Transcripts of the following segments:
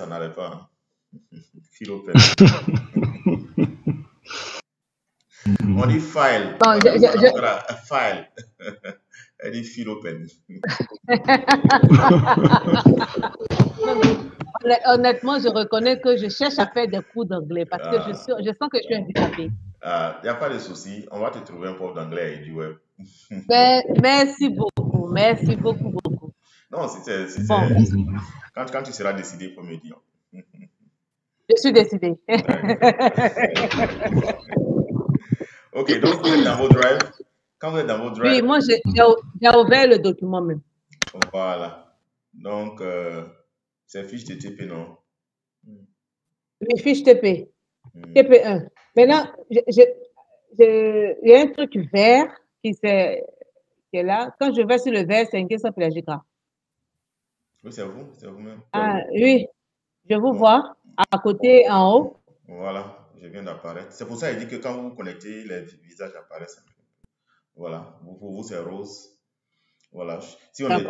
ça n'allait pas. Hein. Philopène. On dit file. Bon, File. Elle dit philopène. Honnêtement, je reconnais que je cherche à faire des cours d'anglais parce que je sens que je suis handicapée. Il n'y a pas de souci. On va te trouver un prof d'anglais et du web. Merci beaucoup. Merci beaucoup. Non, Bon, quand tu seras décidé, il faut me dire. je suis décidée. Ok, donc vous êtes dans vos drives. Quand vous êtes dans vos drives. Oui, moi, j'ai ouvert le document même. Voilà. Donc, c'est fiche de TP, non? Oui, fiche TP. TP1. Maintenant, il y a un truc vert qui est là. Quand je vais sur le vert, c'est une question pédagogique. Oui, c'est vous-même. Ah, oui, je vous vois à côté, en haut. Voilà, je viens d'apparaître. C'est pour ça qu'il dit que quand vous vous connectez, les visages apparaissent. Voilà, pour vous, c'est rose. Voilà. Si on est 10,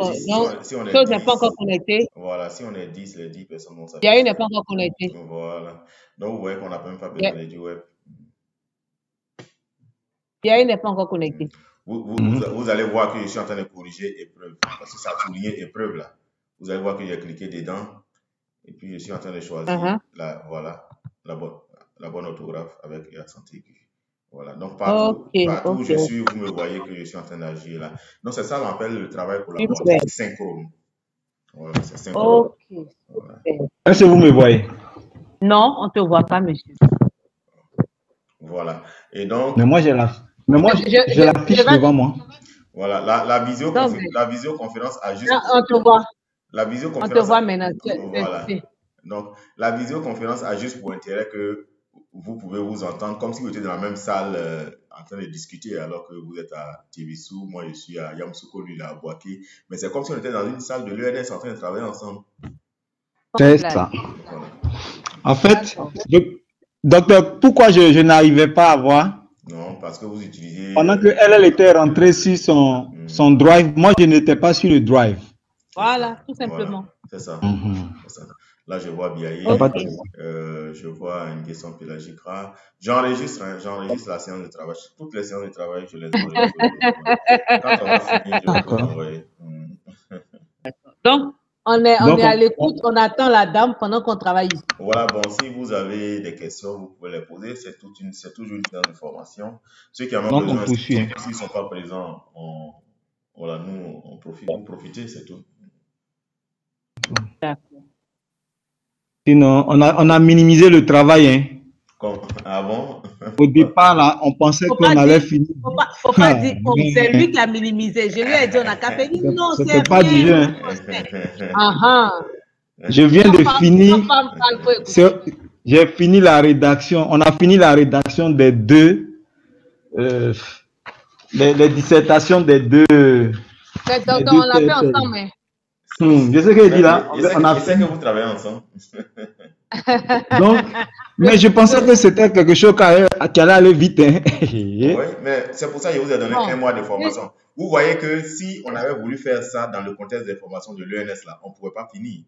si on est 10, n'est pas encore connecté. Voilà, si on est 10, les 10 personnes vont s'afficher. Yahoo n'est pas encore connecté. Voilà. Donc, vous voyez qu'on n'a même pas besoin de du web. Yahoo n'est pas encore connecté. Vous allez voir que je suis en train de corriger épreuve. Parce que ça a souligné épreuve là. Vous allez voir que j'ai cliqué dedans. Et puis, je suis en train de choisir la bonne orthographe avec l'accent aigu. Voilà. Donc, partout où je suis, vous me voyez que je suis en train d'agir là. Donc, c'est ça qu'on appelle le travail collaboratif synchrone. Voilà, c'est synchrone. Voilà. Est-ce que vous me voyez? Non, on ne te voit pas, monsieur. Voilà. Et donc. Mais moi, j'ai la fiche devant moi. Voilà. La visioconférence a juste. Non, on te voit. La visioconférence. On te voit maintenant. Voilà. Donc, la visioconférence a juste pour intérêt que vous pouvez vous entendre comme si vous étiez dans la même salle en train de discuter alors que vous êtes à Tibissou, moi je suis à Yamoussoukro, lui il est à Boaké. Mais c'est comme si on était dans une salle de l'ENS en train de travailler ensemble. C'est ça. Voilà. En fait, docteur, pourquoi je n'arrivais pas à voir? Non, parce que vous utilisez... Pendant qu'elle était rentrée sur son drive, moi je n'étais pas sur le drive. Voilà, tout simplement. Voilà, c'est ça. C'est ça. Là, je vois Biaï, je vois une question pédagogique. J'enregistre la séance de travail. Toutes les séances de travail, je les enregistre. Quand on va finir, je vais vous envoyer. Donc, on est à l'écoute, on attend la dame pendant qu'on travaille ici. Voilà, bon, si vous avez des questions, vous pouvez les poser. C'est toujours une séance de formation. Ceux qui en ont besoin, s'ils ne sont pas présents, nous, on profite. Vous profitez, c'est tout. D'accord. Sinon, on a minimisé le travail. Hein. Ah bon? Au départ, là, on pensait qu'on allait finir. Faut pas dire, c'est lui qui a minimisé. Je lui ai dit, on a qu'à faire. Non, c'est pas du jeu. Hein. Je viens de finir. J'ai fini la rédaction. On a fini la rédaction des deux. Les dissertations des deux. Donc, on l'a fait ensemble. Hein. Je sais qu'il dit là. Je sais que vous travaillez ensemble. Donc, mais je pensais que c'était quelque chose qui allait aller vite. Hein. Oui, mais c'est pour ça que je vous ai donné 1 mois de formation. Vous voyez que si on avait voulu faire ça dans le contexte des formations de l'ENS, là, on ne pouvait pas finir.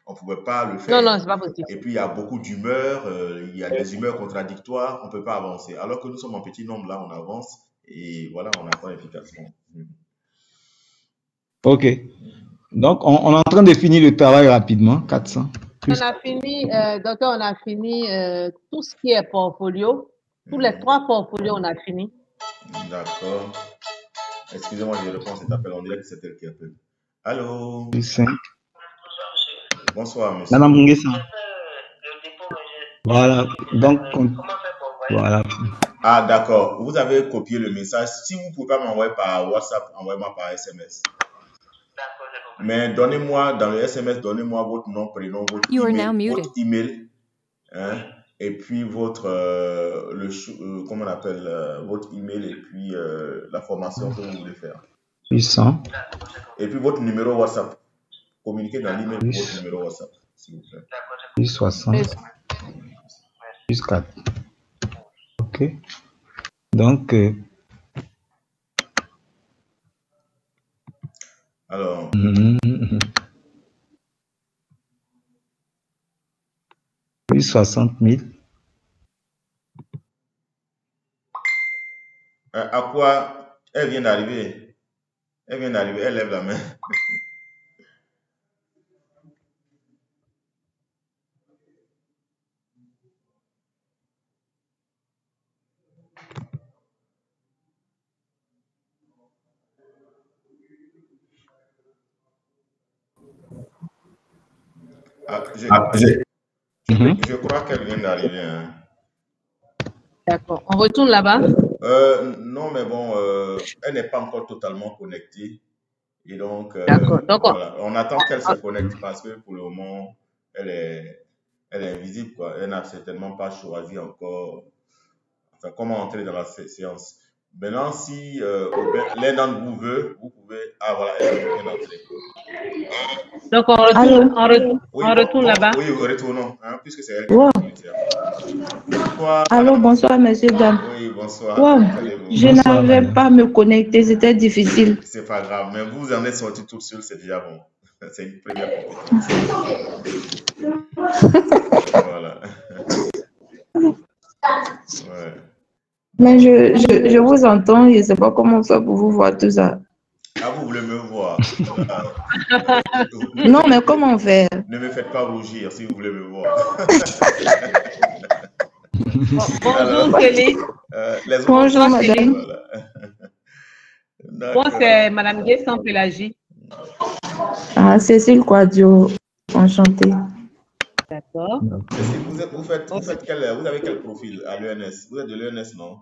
On ne pouvait pas le faire. Non, c'est pas possible. Et puis, il y a beaucoup d'humeurs, il y a des humeurs contradictoires, on ne peut pas avancer. Alors que nous sommes en petit nombre, là, on avance et voilà, on apprend efficacement. Ok. Donc, on est en train de finir le travail rapidement, 400. On a fini, docteur, on a fini tout ce qui est portfolio. Tous les 3 portfolios, on a fini. D'accord. Excusez-moi, je réponds à cet appel. On dirait que c'est elle qui appelle. Allô? Bonsoir, monsieur. Madame Munguessa. Voilà. Donc, voilà. Ah, d'accord. Vous avez copié le message. Si vous ne pouvez pas m'envoyer par WhatsApp, envoyez-moi par SMS. Mais donnez-moi, dans le SMS, donnez-moi votre nom, prénom, votre email, hein, et puis votre, comment on appelle, votre email et puis la formation que vous voulez faire. 800. Et puis votre numéro WhatsApp. Communiquez dans l'email votre numéro WhatsApp, s'il vous plaît. 860. 4. Ok. Donc, alors, Oui, 60 000. À quoi? Elle vient d'arriver. Elle vient d'arriver. Elle lève la main. Je crois qu'elle vient d'arriver. Hein. D'accord. On retourne là-bas? Non, mais bon, elle n'est pas encore totalement connectée. Et donc, voilà. On attend qu'elle se connecte parce que pour le moment, elle est invisible, quoi. Elle n'a certainement pas choisi encore comment entrer dans la séance. Maintenant, si l'un d'entre vous veut, vous pouvez. Ah, voilà, elle vient d'entrer. Donc, on retourne là-bas? Oui, retournons, hein, puisque c'est elle. Wow. Bonsoir. Allô, bonsoir, monsieur Dame. Oui, bonsoir. Wow. Je n'arrivais pas à me connecter, c'était difficile. C'est pas grave, mais vous en êtes sorti tout seul, c'est déjà bon. C'est une première compétence. Voilà. Ouais. Mais je vous entends, je ne sais pas comment faire pour vous voir tout ça. Ah, vous voulez me voir? Non, mais comment faire? Ne me faites pas rougir si vous voulez me voir. Bonjour, Céline. Bonjour, madame. Voilà. Moi, c'est Madame Guessan Pélagie. Ah, Cécile Quadio, enchantée. D'accord. Vous avez quel profil à l'ENS? Vous êtes de l'ENS, non?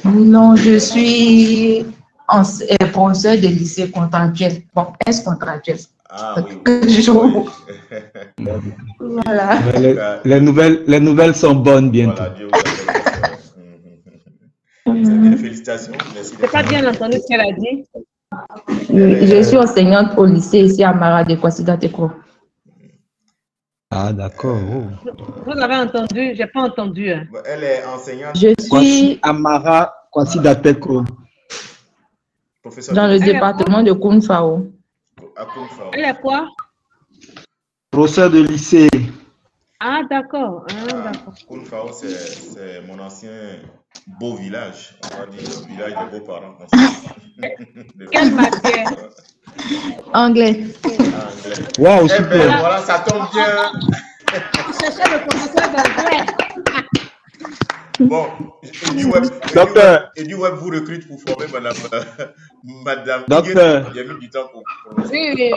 Non, je suis professeur de lycée contractuel. Bon, ex-contractuel. Ah oui. Voilà. Les nouvelles sont bonnes bientôt. Voilà, Dieu vous a félicitations. Je n'ai pas bien entendu ce qu'elle a dit. Je suis enseignante au lycée ici à Mara de Kwasidateko. Ah, d'accord. Vous avez entendu? Je n'ai pas entendu. Hein. Elle est enseignante. Je suis Amara Kwasidateko. Dans le département de Kounfao. Elle est quoi? Professeur de lycée. Ah, d'accord. Kounfao, c'est mon ancien beau village. On va dire le village des beaux-parents. Quelle matière? Anglais. Waouh, super. Eh ben, voilà, ça tombe bien. Je cherchais le professeur d'anglais. Bon, EduWeb vous recrute pour former madame. Docteur. Il y a mis du temps pour. Oui.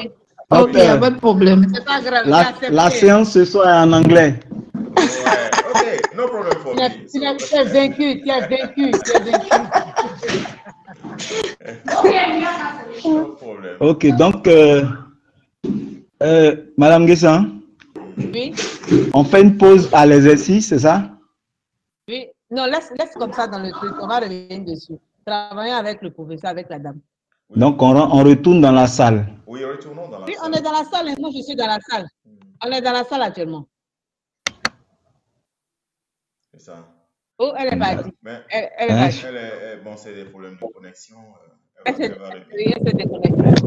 Ok, il n'y a pas de problème. C'est pas grave. La séance ce soir est en anglais. Ouais, ok, no problem for me. Tu es vaincu. No problem. Ok, donc, Madame Guessan, oui. On fait une pause à l'exercice, c'est ça? Oui. Non, laisse comme ça dans le truc. On va revenir dessus. Travaillons avec le professeur, avec la dame. Oui. Donc, on retourne dans la salle. Oui, retournons dans la salle. Oui, on est dans la salle et moi, je suis dans la salle. On est dans la salle actuellement. C'est ça. Oh, elle est partie. Elle est partie. Bon, c'est des problèmes de connexion. Elle s'est déconnectée.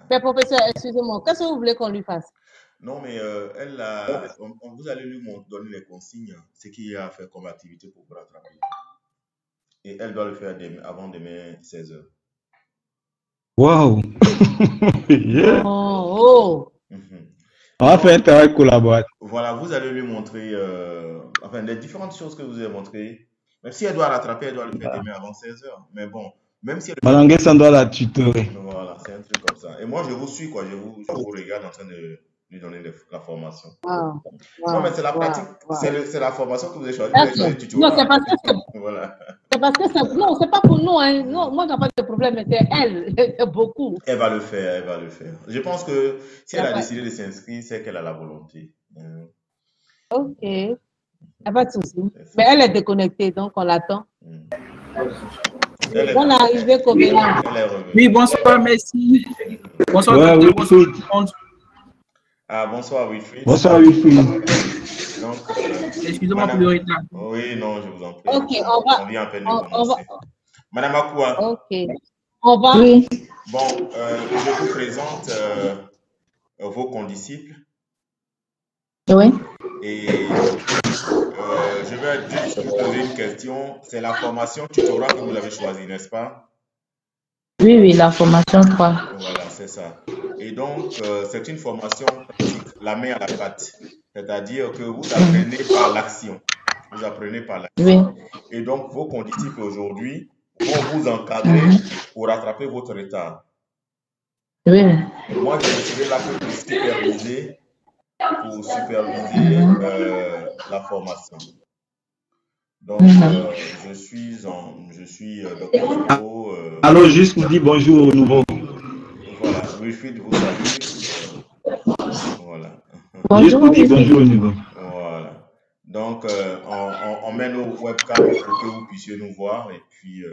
Mais professeur, excusez-moi, qu'est-ce que vous voulez qu'on lui fasse? Non, mais vous allez lui donner les consignes, ce qu'il y a à faire comme activité pour vous rattraper. Et elle doit le faire avant demain 16h. Waouh! Yeah. Oh. On va faire un travail collaboratif. Voilà, vous allez lui montrer les différentes choses que vous avez montrées. Même si elle doit rattraper, elle doit le faire demain avant 16h. Mais bon, même si elle... Madame Guessan doit la tutorer. Voilà, c'est un truc comme ça. Et moi, je vous suis, quoi. Je vous regarde en train de lui donner la formation. Non, mais c'est la pratique. C'est la formation que vous avez choisie. Non, c'est parce que voilà. C'est parce que c'est... Non, c'est pas pour nous. Hein. Non, moi, je n'ai pas de problème, mais c'est elle. C'est beaucoup. Elle va le faire, Je pense que si elle a décidé de s'inscrire, c'est qu'elle a la volonté. Ok. Il n'y a pas de souci. Mais elle est déconnectée, donc on l'attend. On est arrivé combien? Oui, bonsoir, merci. Bonsoir, ouais, bonsoir. Ah, bonsoir, Wilfried. Bonsoir, Wilfried. Excusez-moi pour le retard. Oui, non, je vous en prie. Ok, on vient à peine de commencer. Madame Akoua. Ok. On va. Oui. Bon, je vous présente vos condisciples. Oui. Et je vais juste vous poser une question. C'est la formation tutorat que vous avez choisie, n'est-ce pas? Oui, oui, la formation 3. Voilà, c'est ça. Et donc, c'est une formation pratique, la main à la pâte. C'est-à-dire que vous apprenez par l'action. Vous apprenez par l'action. Oui. Et donc, vos condisciples aujourd'hui vont vous encadrer pour rattraper votre retard. Oui. Moi, je ne serai là que pour superviser la formation. Donc, je suis Dr. Foucault. Alors, juste vous dire bonjour au nouveau. Voilà, Wilfried vous salue. Voilà. Juste vous dire bonjour au nouveau. Voilà. Donc, on met nos webcams pour que vous puissiez nous voir et puis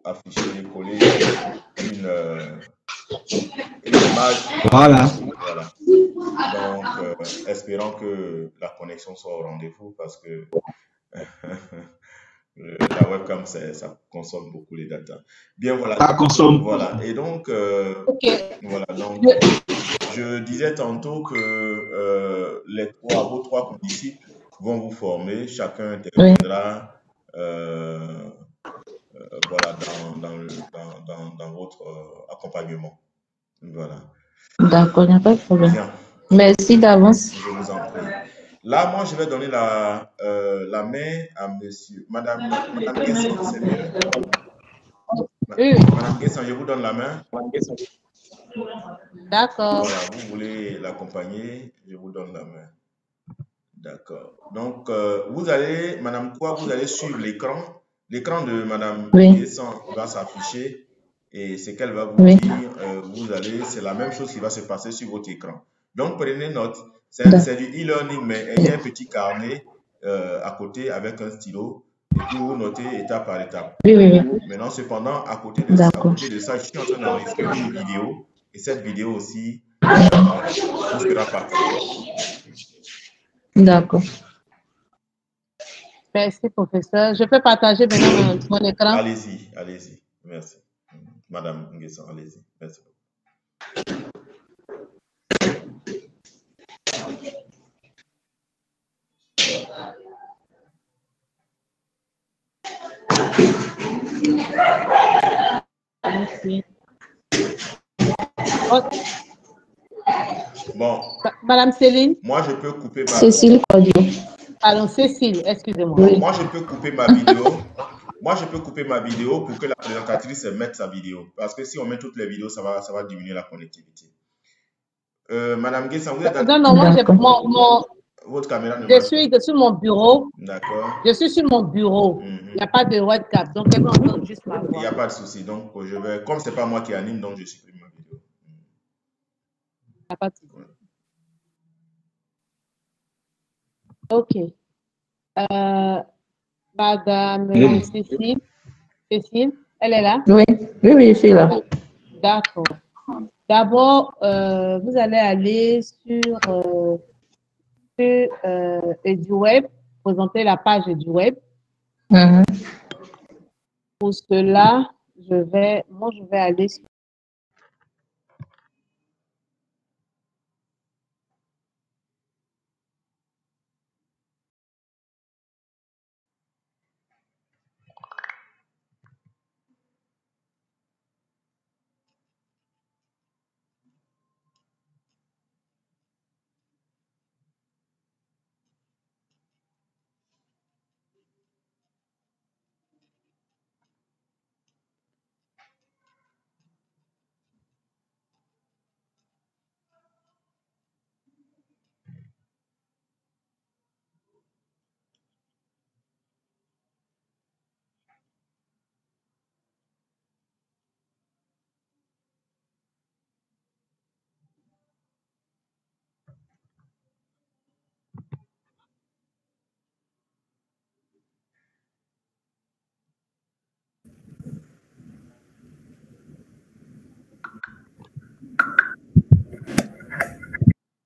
afficher, coller une image. Voilà. Voilà. Donc, espérons que la connexion soit au rendez-vous parce que la webcam, ça consomme beaucoup les data. Bien, voilà. Ça consomme. Voilà. Et donc, voilà. Donc, je disais tantôt que vos trois condisciples vont vous former. Chacun interviendra voilà, dans votre accompagnement. Voilà. D'accord, il n'y a pas de problème. Bien. Merci d'avance. Je vous en prie. Là, moi, je vais donner la main à monsieur. Madame Guesson, c'est mieux. Madame Guesson, je vous donne la main. D'accord. Voilà, vous voulez l'accompagner, je vous donne la main. D'accord. Donc, vous allez, Madame Koua, vous allez suivre l'écran. L'écran de Madame Guesson va s'afficher et ce qu'elle va vous dire, c'est la même chose qui va se passer sur votre écran. Donc, prenez note. C'est du e-learning, mais il y a un petit carnet à côté avec un stylo et puis vous notez étape par étape. Oui. Maintenant, cependant, à côté de ça, je suis en train d'enregistrer une vidéo et cette vidéo aussi vous sera partagée. D'accord. Merci, professeur. Je peux partager maintenant mon écran? Allez-y. Merci. Madame Nguesson, allez-y. Merci. Bon. Madame Céline? Moi, je peux couper ma... Cécile Cordio. Pardon, Cécile, excusez-moi. Oui. Moi, je peux couper ma vidéo. Pour que la présentatrice mette sa vidéo. Parce que si on met toutes les vidéos, ça va diminuer la connectivité. Madame Guesson, vous êtes... Non, moi, votre caméra ne je suis sur mon bureau. D'accord. Je suis sur mon bureau. Il n'y a pas de webcam. Donc, elle va entendre juste ma voix. Il n'y a pas de souci. Donc, je vais... Comme ce n'est pas moi qui anime, donc je supprime ma vidéo. Il n'y a pas de souci. OK. Madame Cécile, elle est là? Oui, je suis là. D'accord. D'abord, vous allez aller sur EduWeb, présenter la page EduWeb. Pour cela, je vais aller sur...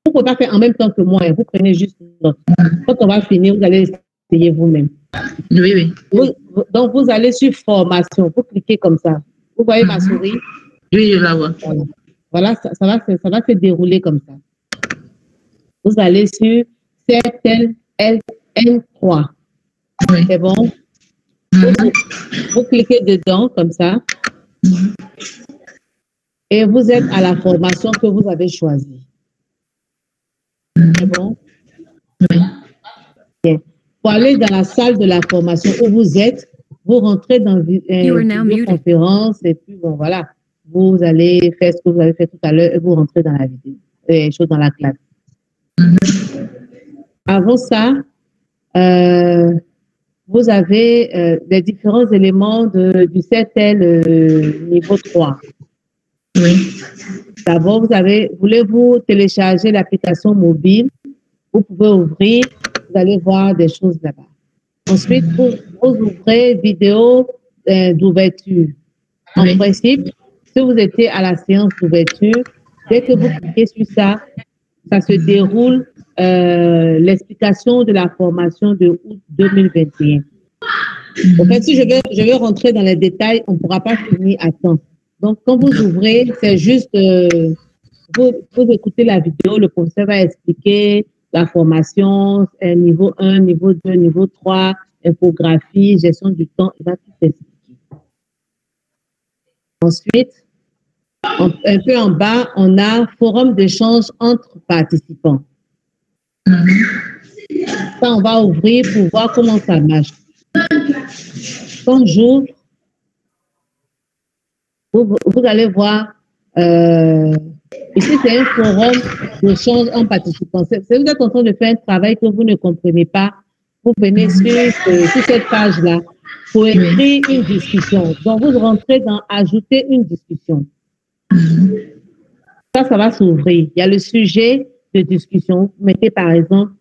Vous ne pouvez pas faire en même temps que moi. Vous prenez juste note. Quand on va finir, vous allez essayer vous-même. Oui. Donc, vous allez sur formation. Vous cliquez comme ça. Vous voyez ma souris? Oui, je la vois. Voilà, ça va se dérouler comme ça. Vous allez sur CETEL-N3. Oui. C'est bon? Vous cliquez dedans comme ça. Et vous êtes à la formation que vous avez choisie. C'est bon? Oui. Bien. Pour aller dans la salle de la formation où vous êtes, vous rentrez dans une conférence et puis bon, voilà. Vous allez faire ce que vous avez fait tout à l'heure et vous rentrez dans la vidéo, dans la classe. Avant ça, vous avez les différents éléments du CETEL niveau 3. Oui. D'abord, voulez-vous télécharger l'application mobile? Vous pouvez ouvrir, vous allez voir des choses là-bas. Ensuite, vous ouvrez vidéo d'ouverture. En principe, si vous étiez à la séance d'ouverture, dès que vous cliquez sur ça, ça se déroule l'explication de la formation de août 2021. En fait, si je vais rentrer dans les détails, on ne pourra pas finir à temps. Donc, quand vous ouvrez, c'est juste, vous écoutez la vidéo, le professeur va expliquer la formation, niveau 1, niveau 2, niveau 3, infographie, gestion du temps, il va tout expliquer. Ensuite, un peu en bas, on a forum d'échange entre participants. Ça, on va ouvrir pour voir comment ça marche. Quand j'ouvre, vous allez voir, ici c'est un forum d'échange en participants. Si vous êtes en train de faire un travail que vous ne comprenez pas, vous venez sur cette page-là pour écrire une discussion. Donc vous rentrez dans ajouter une discussion. Ça va s'ouvrir. Il y a le sujet de discussion. Vous mettez par exemple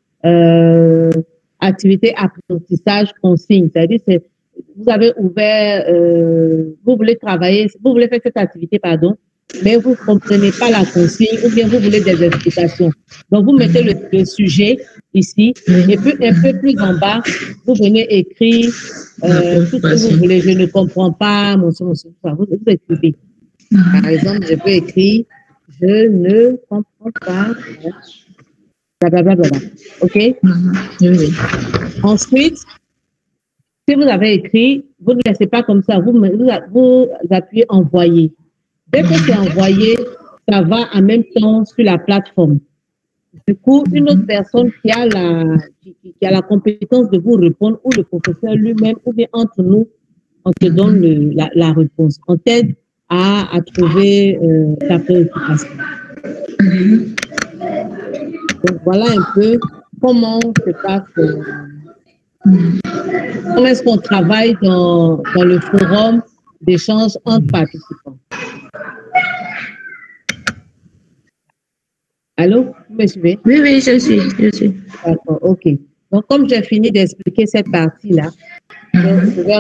activité apprentissage consigne. C'est-à-dire vous avez ouvert, vous voulez travailler, vous voulez faire cette activité, pardon, mais vous ne comprenez pas la consigne ou bien vous voulez des explications. Donc, vous mettez le sujet ici et puis un peu plus en bas, vous venez écrire tout ce que vous voulez. Je ne comprends pas, vous écrivez. Par exemple, je peux écrire « Je ne comprends pas ». Blablabla. OK? Oui. Ensuite, si vous avez écrit, vous ne laissez pas comme ça, vous appuyez « Envoyer ». Dès que c'est envoyé, ça va en même temps sur la plateforme. Du coup, une autre personne qui a la compétence de vous répondre, ou le professeur lui-même, ou bien entre nous, on te donne la réponse. On t'aide à trouver ta préoccupation. Donc, voilà un peu comment se passe, comment est-ce qu'on travaille dans le forum d'échange entre participants. Allô, vous me suivez? Oui, je suis. D'accord, ok. Donc, comme j'ai fini d'expliquer cette partie-là, je vais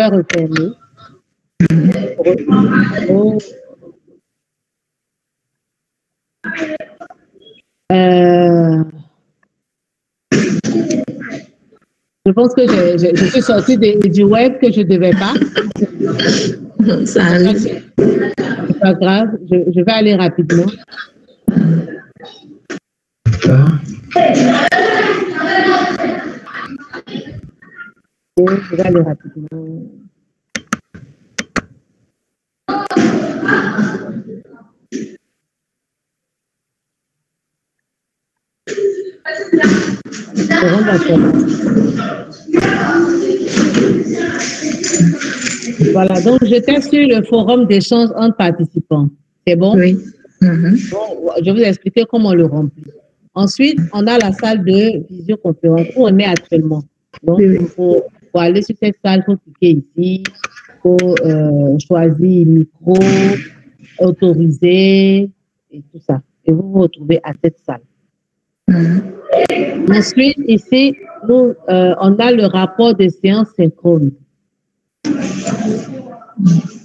refermer. Je pense que je suis sortie du web que je ne devais pas. Ça arrive. C'est pas grave, je vais aller rapidement. Je vais aller rapidement. Voilà, donc j'étais sur le forum d'échange entre participants. C'est bon? Oui. Bon, je vais vous expliquer comment on le remplit. Ensuite, on a la salle de visioconférence où on est actuellement. Donc, pour aller sur cette salle, il faut cliquer ici, il faut choisir micro, autoriser et tout ça. Et vous vous retrouvez à cette salle. Ensuite, ici, on a le rapport des séances synchrones.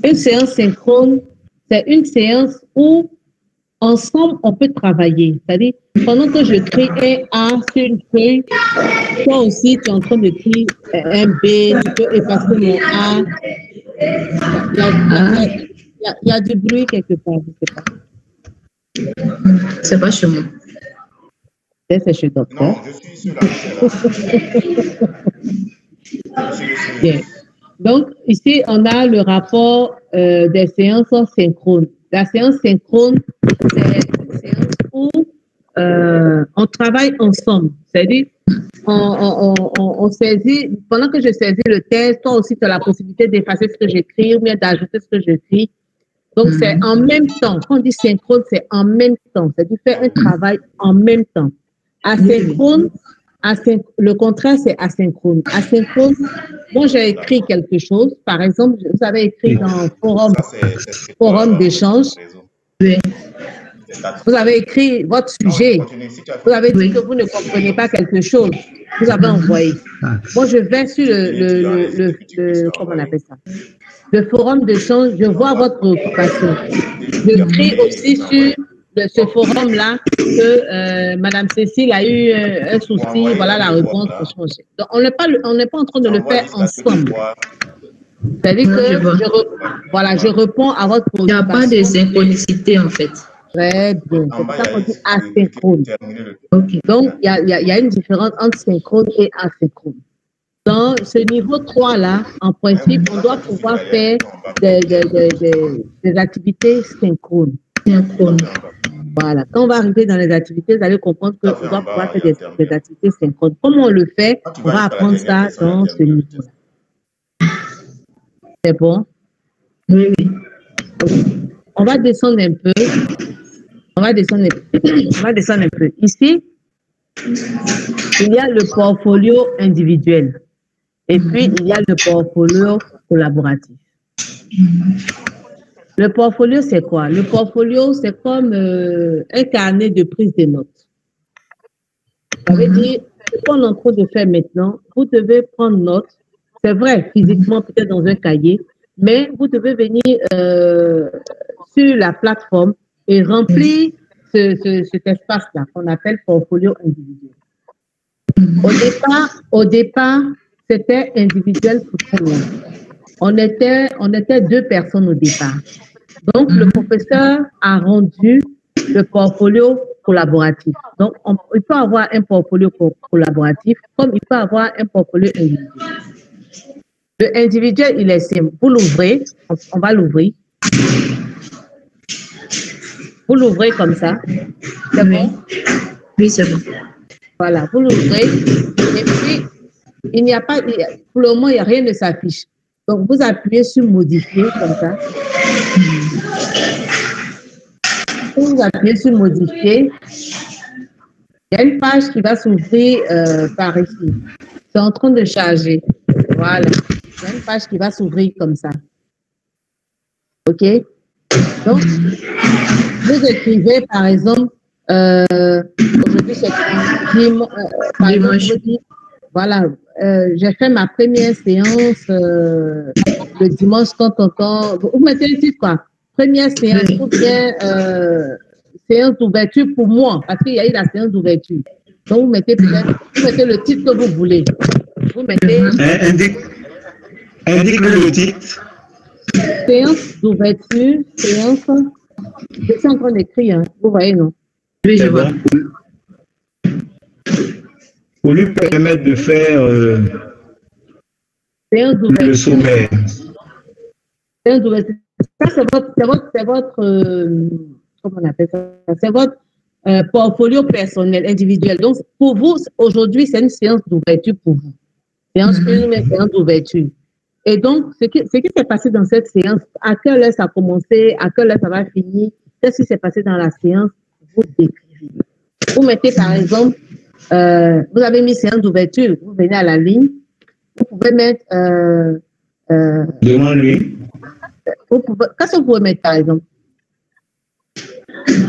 Une séance synchrone, c'est une séance où ensemble, on peut travailler. C'est-à-dire, pendant que je crée un A sur une feuille, toi aussi, tu es en train de créer un B, tu peux effacer mon A. Il y a du bruit quelque part, je ne sais pas. C'est pas chez moi. C'est chez docteur. Non, je suis sur la Bien. Donc, ici, on a le rapport des séances synchrones. La séance synchrone, c'est une séance où on travaille ensemble. C'est-à-dire, on saisit, pendant que je saisis le texte, toi aussi, tu as la possibilité d'effacer ce que j'écris ou bien d'ajouter ce que j'écris. Donc, c'est en même temps. Quand on dit synchrone, c'est en même temps. C'est-à-dire faire un travail en même temps. Asynchrone, le contraire, c'est asynchrone. Asynchrone, moi, j'ai écrit quelque chose. Par exemple, vous avez écrit dans un forum d'échange. Oui. Vous avez écrit votre sujet. Vous avez dit que vous ne comprenez pas quelque chose. Vous avez envoyé. Moi, je vais sur comment on appelle ça? Le forum d'échange, je vois votre préoccupation. Je crie aussi sur ce forum-là que Madame Cécile a eu un souci, voilà la réponse pour changer. Donc, on n'est pas en train de le faire ensemble. C'est-à-dire que je réponds à votre préoccupation. Il n'y a pas de synchronicité en fait. Très bien. C'est pour ça qu'on dit asynchrone. Okay. Donc, il y a une différence entre synchrone et asynchrone. Dans ce niveau 3-là, en principe, on doit pouvoir faire des activités synchrones. Voilà. Quand on va arriver dans les activités, vous allez comprendre qu'on doit pouvoir faire des activités synchrones. Comment on le fait? On va apprendre ça dans ce niveau-là. C'est bon? Oui. On va descendre un peu. On va descendre un peu. Ici, il y a le portfolio individuel. Et puis, il y a le portfolio collaboratif. Le portfolio, c'est quoi? Le portfolio, c'est comme un carnet de prise de notes. Ça veut dire, ce qu'on est en train de faire maintenant, vous devez prendre note. C'est vrai, physiquement, peut-être dans un cahier, mais vous devez venir sur la plateforme et remplir cet espace-là qu'on appelle portfolio individuel. Au départ, c'était individuel pour tout le monde. On était 2 personnes au départ. Donc, le professeur a rendu le portfolio collaboratif. Donc, il peut avoir un portfolio collaboratif comme il peut avoir un portfolio individuel. Le individuel, il est simple. Vous l'ouvrez, on va l'ouvrir. Vous l'ouvrez comme ça. C'est bon? Oui, c'est bon. Voilà, vous l'ouvrez. Et puis, il n'y a pas, pour le moment, il n'y a rien ne s'affiche. Donc, vous appuyez sur modifier comme ça. Vous appuyez sur modifier. Il y a une page qui va s'ouvrir par ici. C'est en train de charger. Voilà. Il y a une page qui va s'ouvrir comme ça. OK? Donc, vous écrivez, par exemple, aujourd'hui, c'est dimanche. Voilà, j'ai fait ma première séance le dimanche quand vous mettez le titre quoi? Première séance ou bien séance d'ouverture pour moi, parce qu'il y a eu la séance d'ouverture. Donc, vous mettez le titre que vous voulez. Vous mettez... Indique le titre. Séance d'ouverture, séance... Je suis en train d'écrire, hein. Vous voyez, non? Oui, je vois. Pour lui permettre de faire le sommaire. Ça, c'est votre comment on appelle ça? C'est votre portfolio personnel, individuel. Donc, pour vous, aujourd'hui, c'est une séance d'ouverture pour vous. Séance 1, mais séance d'ouverture. Et donc, ce qui s'est passé dans cette séance, à quelle heure ça a commencé, à quelle heure ça va finir, qu'est-ce qui s'est passé dans la séance, vous décrivez. Vous mettez, par exemple, vous avez mis séance d'ouverture, vous venez à la ligne, vous pouvez mettre... Devant lui. Qu'est-ce que vous pouvez mettre, par exemple?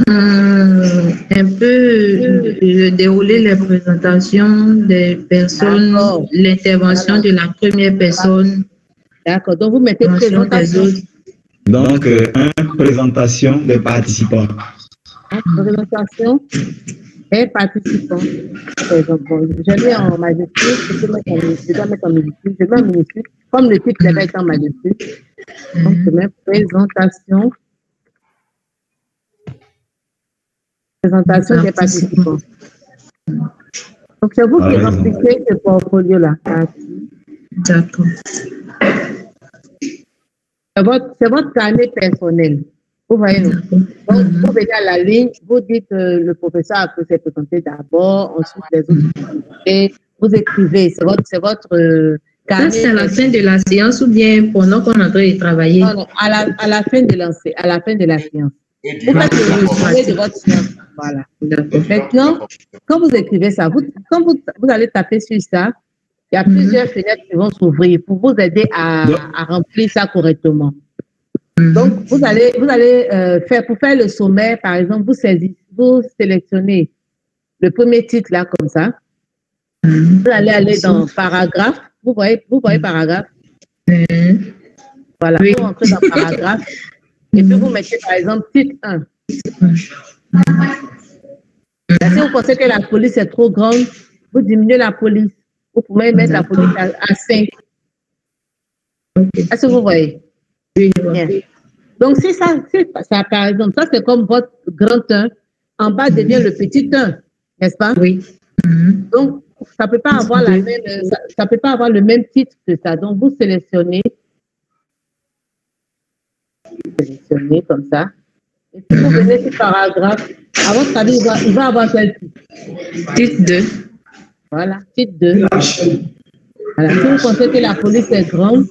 Un peu dérouler les présentations des personnes, l'intervention de la première personne. D'accord, donc vous mettez présentation. Donc, présentation des participants. Présentation des participants. Bon, je mets en majuscule, je dois mettre en minuscule, je mets en minuscule, comme le titre devait être en majuscule. Donc, je mets présentation. Présentation des participants. Donc, c'est vous qui remplissez ce portfolio-là. D'accord. C'est votre carnet personnel. Vous voyez, non? Donc, vous venez à la ligne, vous dites le professeur a pu se présenter d'abord, ensuite les autres. Et vous écrivez, c'est votre carnet. C'est à la fin de la séance ou bien pendant qu'on est en train de travailler? Non, à la fin de la séance. Vous faites le résumé de votre séance. Voilà. Maintenant, quand vous écrivez ça, quand vous allez taper sur ça, il y a plusieurs fenêtres qui vont s'ouvrir pour vous aider à remplir ça correctement. Donc, vous allez faire, pour faire le sommaire, par exemple, vous sélectionnez le premier titre là, comme ça. Vous allez aller dans paragraphe. Vous voyez paragraphe? Voilà, vous rentrez dans paragraphe. Et puis, vous mettez, par exemple, titre 1. Là, si vous pensez que la police est trop grande, vous diminuez la police. Vous pouvez mettre la police à 5. Est-ce que vous voyez? Oui. Bien. Donc, si ça, par exemple, ça, c'est comme votre grand 1. En bas devient le petit 1. N'est-ce pas? Oui. Donc, ça ne peut pas avoir ça peut pas avoir le même titre que ça. Donc, vous sélectionnez comme ça. Et puis, vous venez sur paragraphe. À votre avis, il va avoir quel titre? Titre 2. Voilà, titre 2. Voilà. Si vous pensez que la police est grande,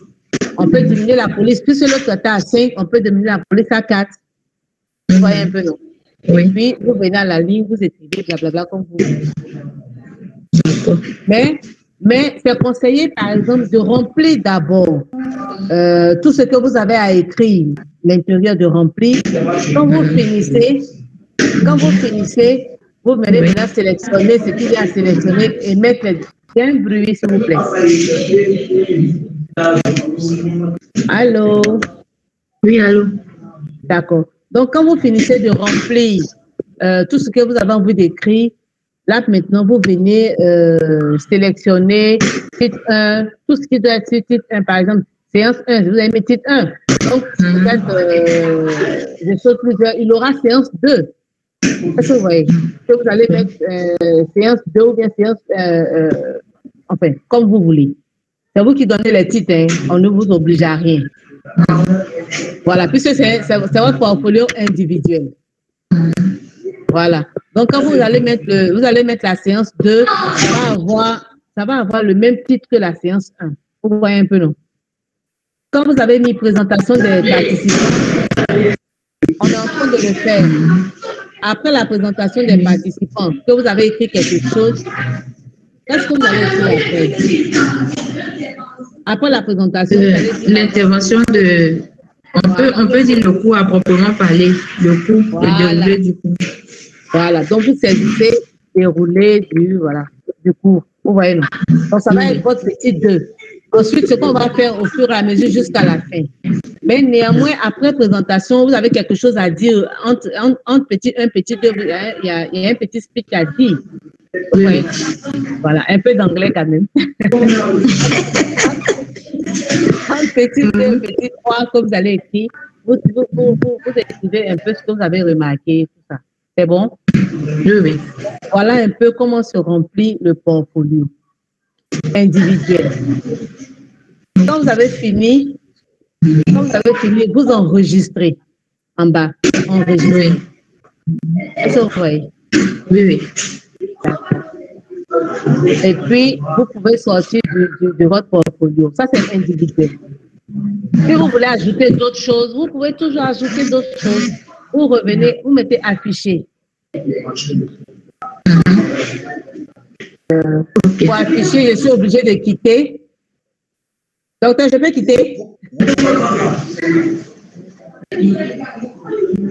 on peut diminuer la police. Plus l'autre est à 5, on peut diminuer la police à 4. Vous voyez un peu, non? Oui. Et puis, vous venez à la ligne, vous écrivez, blablabla, comme vous voulez. Mais c'est conseillé, par exemple, de remplir d'abord tout ce que vous avez à écrire, l'intérieur de remplir. Quand vous finissez, vous venez maintenant sélectionner ce qu'il y a à sélectionner et mettre un bruit, s'il vous plaît. Allô? Oui, allô? D'accord. Donc, quand vous finissez de remplir tout ce que vous avez envie d'écrire, là, maintenant, vous venez sélectionner titre 1, tout ce qui doit être sur titre 1. Par exemple, séance 1, vous avez mis titre 1. Donc, peut-être des choses plusieurs. Il aura séance 2. Est-ce que vous voyez? Que vous allez mettre séance 2 ou bien séance... enfin, comme vous voulez. C'est vous qui donnez les titres, hein. On ne vous oblige à rien. Voilà, puisque c'est votre portfolio individuel. Voilà. Donc, quand vous allez mettre la séance 2, ça va avoir le même titre que la séance 1. Vous voyez un peu, non? Quand vous avez mis présentation des participants, on est en train de le faire. Après la présentation des participants, que vous avez écrit quelque chose, qu'est-ce que vous avez écrit après? Après la présentation, l'intervention de... On peut dire le cours à proprement parler, le cours, le déroulé du cours. Voilà, donc vous saisissez déroulé du cours. Vous voyez, non? Donc ça va être votre petit 2. Ensuite, ce qu'on va faire au fur et à mesure jusqu'à la fin. Mais néanmoins, après présentation, vous avez quelque chose à dire. Entre un petit 2, il y a un petit speech à dire. Oui. Voilà, un peu d'anglais quand même. Un petit 2, un petit 3, comme vous allez écrire, vous écrivez un peu ce que vous avez remarqué, tout ça. C'est bon? Oui. Voilà un peu comment se remplit le portfolio individuel. Quand vous avez fini, vous enregistrez en bas. Enregistrez. Est-ce que vous voyez? Oui. Et puis, vous pouvez sortir de votre portfolio. Ça, c'est individuel. Si vous voulez ajouter d'autres choses, vous pouvez toujours ajouter d'autres choses. Vous revenez, vous mettez afficher. Pour afficher, je suis obligé de quitter. Docteur, je peux quitter?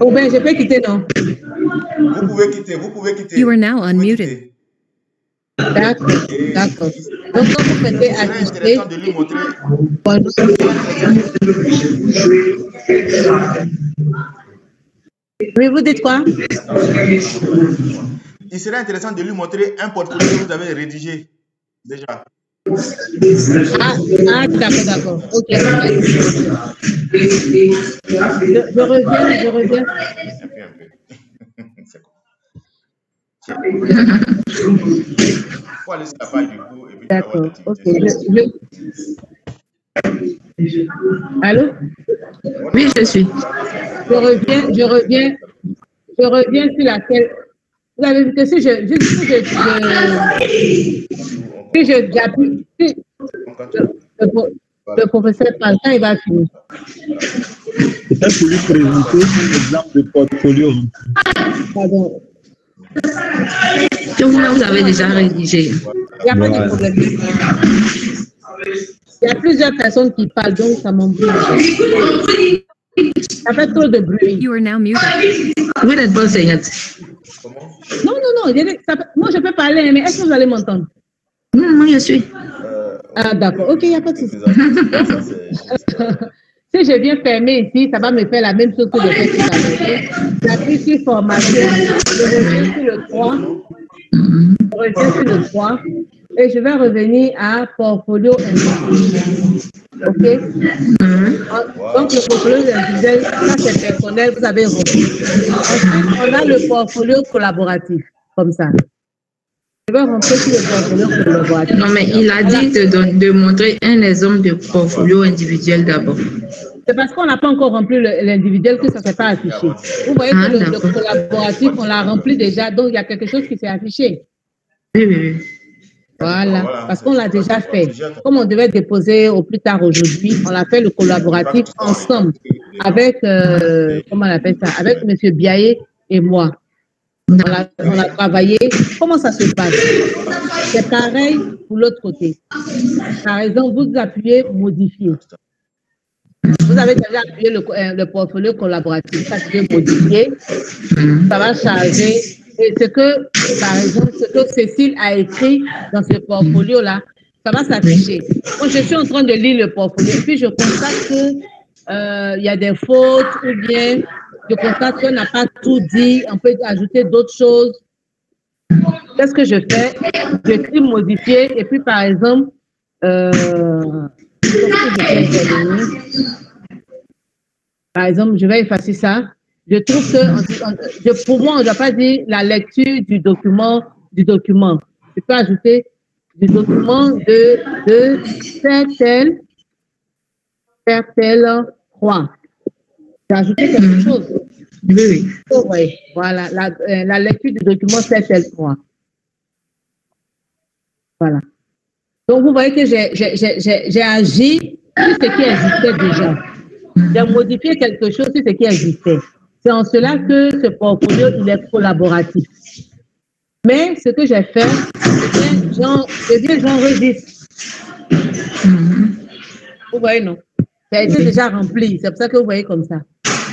Ou bien je peux quitter, non? Vous pouvez quitter. You are now unmuted. D'accord. Donc, quand vous mettez afficher, oui, vous dites quoi? Il serait intéressant de lui montrer un portfolio que vous avez rédigé déjà. D'accord. Ok. Je reviens. faut aller sur la page du cours et puis d'accord. Ok. Allô? Oui, je suis. Je reviens sur laquelle. Vous avez vu que si j'appuie, le professeur parle, quand il va finir. Peut-être pour lui présenter un exemple de portfolio. Pardon. Que vous avez déjà rédigé. Il n'y a pas de problème. Il y a plusieurs personnes qui parlent, donc ça m'embrouille. Ça fait trop de bruit. You are now muted. Vous n'êtes pas enseignante. Non. Moi, je peux parler, mais est-ce que vous allez m'entendre? Non, moi, je suis. Ah, d'accord. Ok, il n'y a pas de souci. Si je viens fermer ici, ça va me faire la même chose que je fais tout à l'heure. J'appuie sur formation, je reviens sur le 3, et je vais revenir à portfolio individuel. OK? Donc, le portfolio individuel, ça c'est personnel, vous avez repris. Ensuite, on a le portfolio collaboratif, comme ça. Je vais rentrer sur le portfolio collaboratif. Non, mais il a dit de montrer un exemple de portfolio individuel d'abord. C'est parce qu'on n'a pas encore rempli l'individuel que ça ne s'est pas affiché. Vous voyez que le collaboratif, on l'a rempli déjà, donc il y a quelque chose qui s'est affiché. Oui. Voilà, parce qu'on l'a déjà fait. Comme on devait déposer au plus tard aujourd'hui, on a fait le collaboratif ensemble avec, comment on appelle ça, avec M. Biaye et moi. On a travaillé. Comment ça se passe? C'est pareil pour l'autre côté. Par exemple, vous appuyez modifier. Vous avez déjà appuyé le portfolio collaboratif. Ça, c'est modifier. Ça va charger. Et ce que, par exemple, ce que Cécile a écrit dans ce portfolio-là, ça va s'afficher. Quand je suis en train de lire le portfolio, puis je constate que y a des fautes ou bien je constate qu'on n'a pas tout dit, on peut ajouter d'autres choses. Qu'est-ce que je fais? J'écris modifier et puis, par exemple, je vais effacer ça. Je trouve que, pour moi, on ne doit pas dire la lecture du document. Je peux ajouter du document de tel 3. J'ai ajouté quelque chose. Oui. Oh, oui. Voilà, la lecture du document tel 3. Voilà. Donc, vous voyez que j'ai agi sur ce qui existait déjà. J'ai modifié quelque chose sur ce qui existait. C'est en cela que ce portfolio, il est collaboratif. Mais ce que j'ai fait, j'enregistre. Vous voyez, non? Ça a été déjà rempli. C'est pour ça que vous voyez comme ça.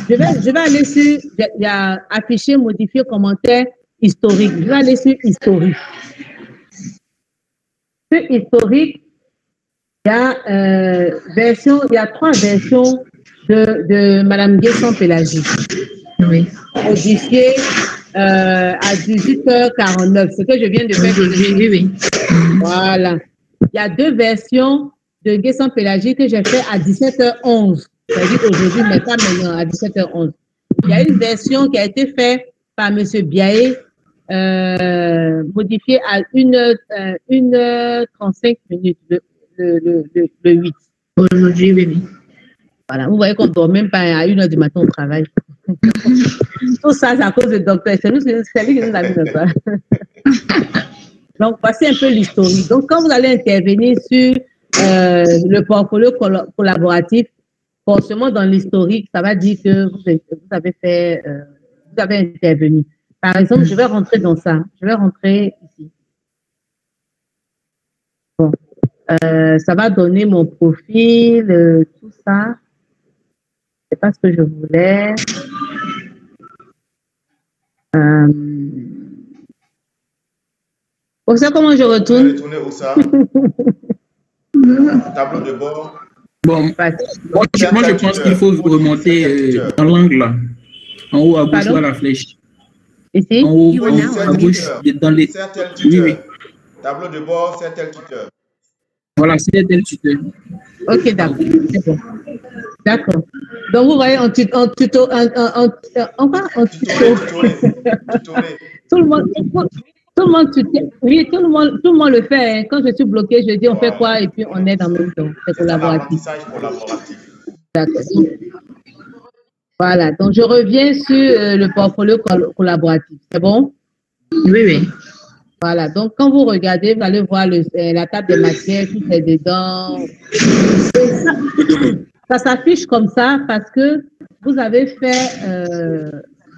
Je vais aller sur, il y a affiché, modifier, commentaire, historique. Je vais aller sur historique. Sur historique, il y a 3 versions de Mme Guesson-Pélagie. Oui. Modifié à 18h49, ce que je viens de faire. Oui. Voilà. Il y a 2 versions de Guesson-Pélagie que j'ai fait à 17h11. C'est-à-dire aujourd'hui, mais pas maintenant, à 17h11. Il y a une version qui a été faite par M. Biaye, modifiée à 1h35 minutes, le 8. Aujourd'hui, oui. Voilà, vous voyez qu'on ne dort même pas à 1h du matin au travail. Tout ça, c'est à cause du docteur. C'est lui qui nous a mis dans ça. Donc, voici un peu l'historique. Donc, quand vous allez intervenir sur le portfolio collaboratif, forcément, dans l'historique, ça va dire que vous avez intervenu. Par exemple, je vais rentrer dans ça. Je vais rentrer ici. Bon. Ça va donner mon profil, tout ça. C'est pas ce que je voulais. Pour ça, comment je retourne? Retourner où ça? Tableau de bord. Bon, moi je pense qu'il faut remonter dans l'angle là. En haut à gauche, la flèche. Ici? En haut à gauche, dans les. Oui. Tableau de bord, c'est tel tuteur. Voilà, c'est tel tuteur. Ok, d'accord. C'est bon. D'accord. Donc, vous voyez, en tuto. Tout le monde. Tout le monde, oui, tout le monde le fait. Hein. Quand je suis bloqué, je dis on fait quoi et puis on est dans le même temps. C'est collaboratif. D'accord. Voilà, donc je reviens sur le portfolio collaboratif. C'est bon? Oui, oui. Voilà, donc quand vous regardez, vous allez voir la table des matières, tout est dedans. Ça s'affiche comme ça parce que vous avez fait,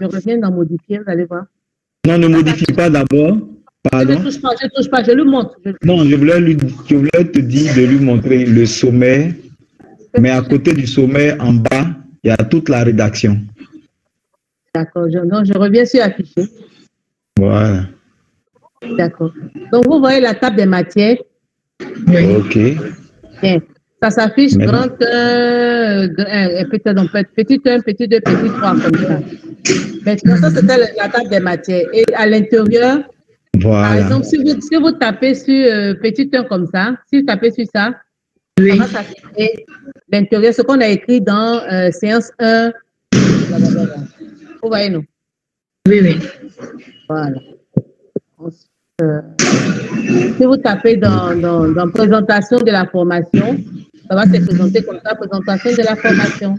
je reviens dans modifier, vous allez voir. Non, ne modifie pas d'abord. Pardon. Je ne touche pas, je lui montre. Non, je voulais te dire de lui montrer le sommet, mais à côté du sommet, en bas, il y a toute la rédaction. D'accord, donc je reviens sur afficher. Voilà. D'accord. Donc, vous voyez la table des matières. Oui. OK. Bien. Ça s'affiche grand 1, petit 1, petit 2, petit 3, comme ça. Maintenant, ça, c'était la table des matières. Et à l'intérieur, voilà. Par exemple, si vous tapez sur petit 1 comme ça, si vous tapez sur ça, oui. Ça va s'afficher l'intérieur, ce qu'on a écrit dans séance 1. Vous voyez, non? Oui, oui. Voilà. Si vous tapez dans présentation de la formation, ça va se présenter comme ça, présentation de la formation.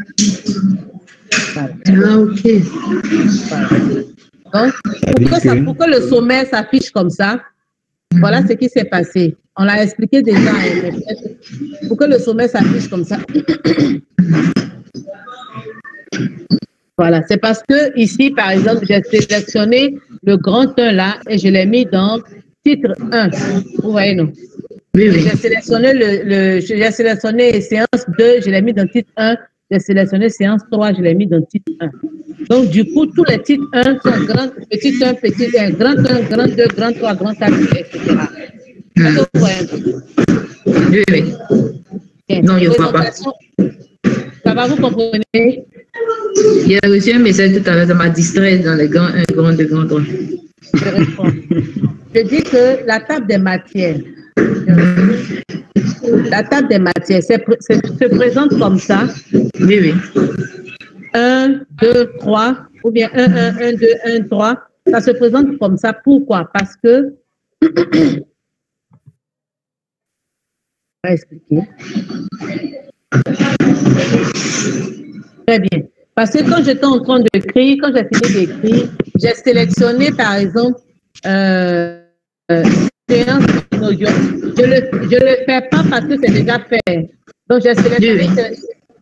Voilà. Ah, ok. Voilà. Donc, pour que le sommet s'affiche comme ça, voilà ce qui s'est passé. On l'a expliqué déjà. Pour que le sommet s'affiche comme ça. Voilà, c'est parce que ici, par exemple, j'ai sélectionné le grand 1 là et je l'ai mis dans titre 1. Vous voyez, non? Oui, oui. J'ai sélectionné j'ai sélectionné séance 2, je l'ai mis dans titre 1. J'ai sélectionné séance 3, je l'ai mis dans titre 1. Donc, du coup, tous les titres 1 sont grand, petit 1, petit 1, grand 1, grand 2, grand 3, grand 4, etc. Oui, oui. Bien. Non, je ne vois pas. Ça va, vous comprenez? J'ai reçu un message tout à l'heure, ça m'a distrait dans les grands 1, grand 2, grand 3. Je réponds. Je dis que la table des matières, se présente comme ça. Oui, oui. 1, 2, 3, ou bien 1, 1, 1, 2, 1, 3. Ça se présente comme ça. Pourquoi? Parce que... Je vais expliquer. Très bien. Parce que quand j'étais en train d'écrire, quand j'ai fini d'écrire, j'ai sélectionné, par exemple, séance inaugurale. Je le fais pas parce que c'est déjà fait. Donc, j'ai sélectionné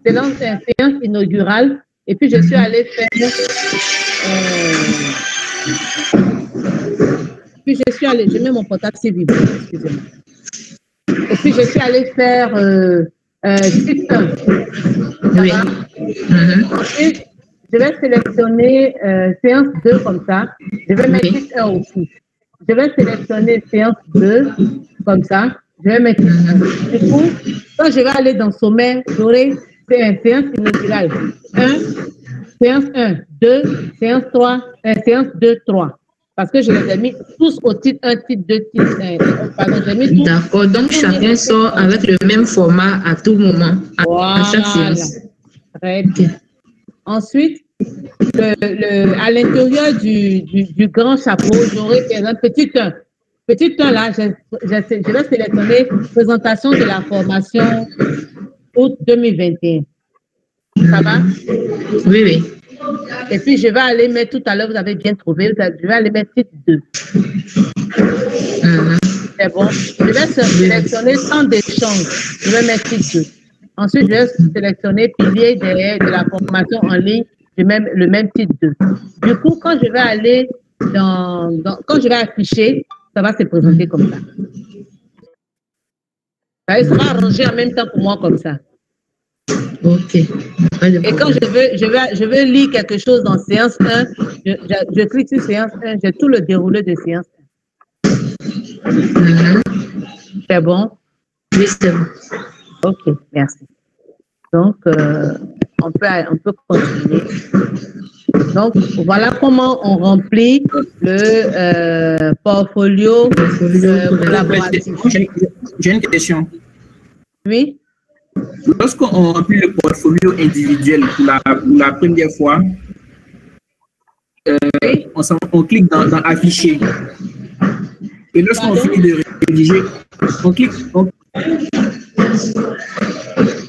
séance inaugurale et puis je suis allée faire... puis je suis allée... Je mets mon portable sur vibre, excusez-moi. Et puis, je suis allée faire titre 1. Oui. Ensuite, je vais sélectionner séance 2 comme ça. Je vais mettre titre 1 aussi. Je vais sélectionner séance 2 comme ça. Je vais mettre titre 1. Du coup, quand je vais aller dans sommet, j'aurai séance inaugurale 1, séance 1, 2, séance 3, séance 2, 3. Parce que je les ai mis tous au titre 1, titre 2, titre 1. Pardon, j'ai mis tous. D'accord, donc chacun sort avec le même format à tout moment, à chaque séance. Très bien. Ensuite, à l'intérieur du grand chapeau, j'aurai un petit 1. Petit 1 là, je vais sélectionner présentation de la formation août 2021. Ça va? Oui, oui. Et puis, je vais aller mettre, tout à l'heure, vous avez bien trouvé, je vais aller mettre titre 2. C'est bon. Je vais sélectionner temps d'échange. Je vais mettre titre 2. Ensuite, je vais sélectionner pilier de la formation en ligne. Je mets le même titre 2. Du coup, quand je vais aller quand je vais afficher, ça va se présenter comme ça. Ça sera arrangé en même temps pour moi comme ça. Ok. Et quand je veux lire quelque chose dans séance 1, je clique sur séance 1, j'ai tout le déroulé de séance 1. C'est bon? Oui, c'est bon. Ok, merci. Donc, on peut continuer. Donc, voilà comment on remplit le portfolio collaboratif. J'ai une question. Oui? Lorsqu'on remplit le portfolio individuel pour la première fois, on clique dans afficher. Et lorsqu'on finit de rédiger, on clique.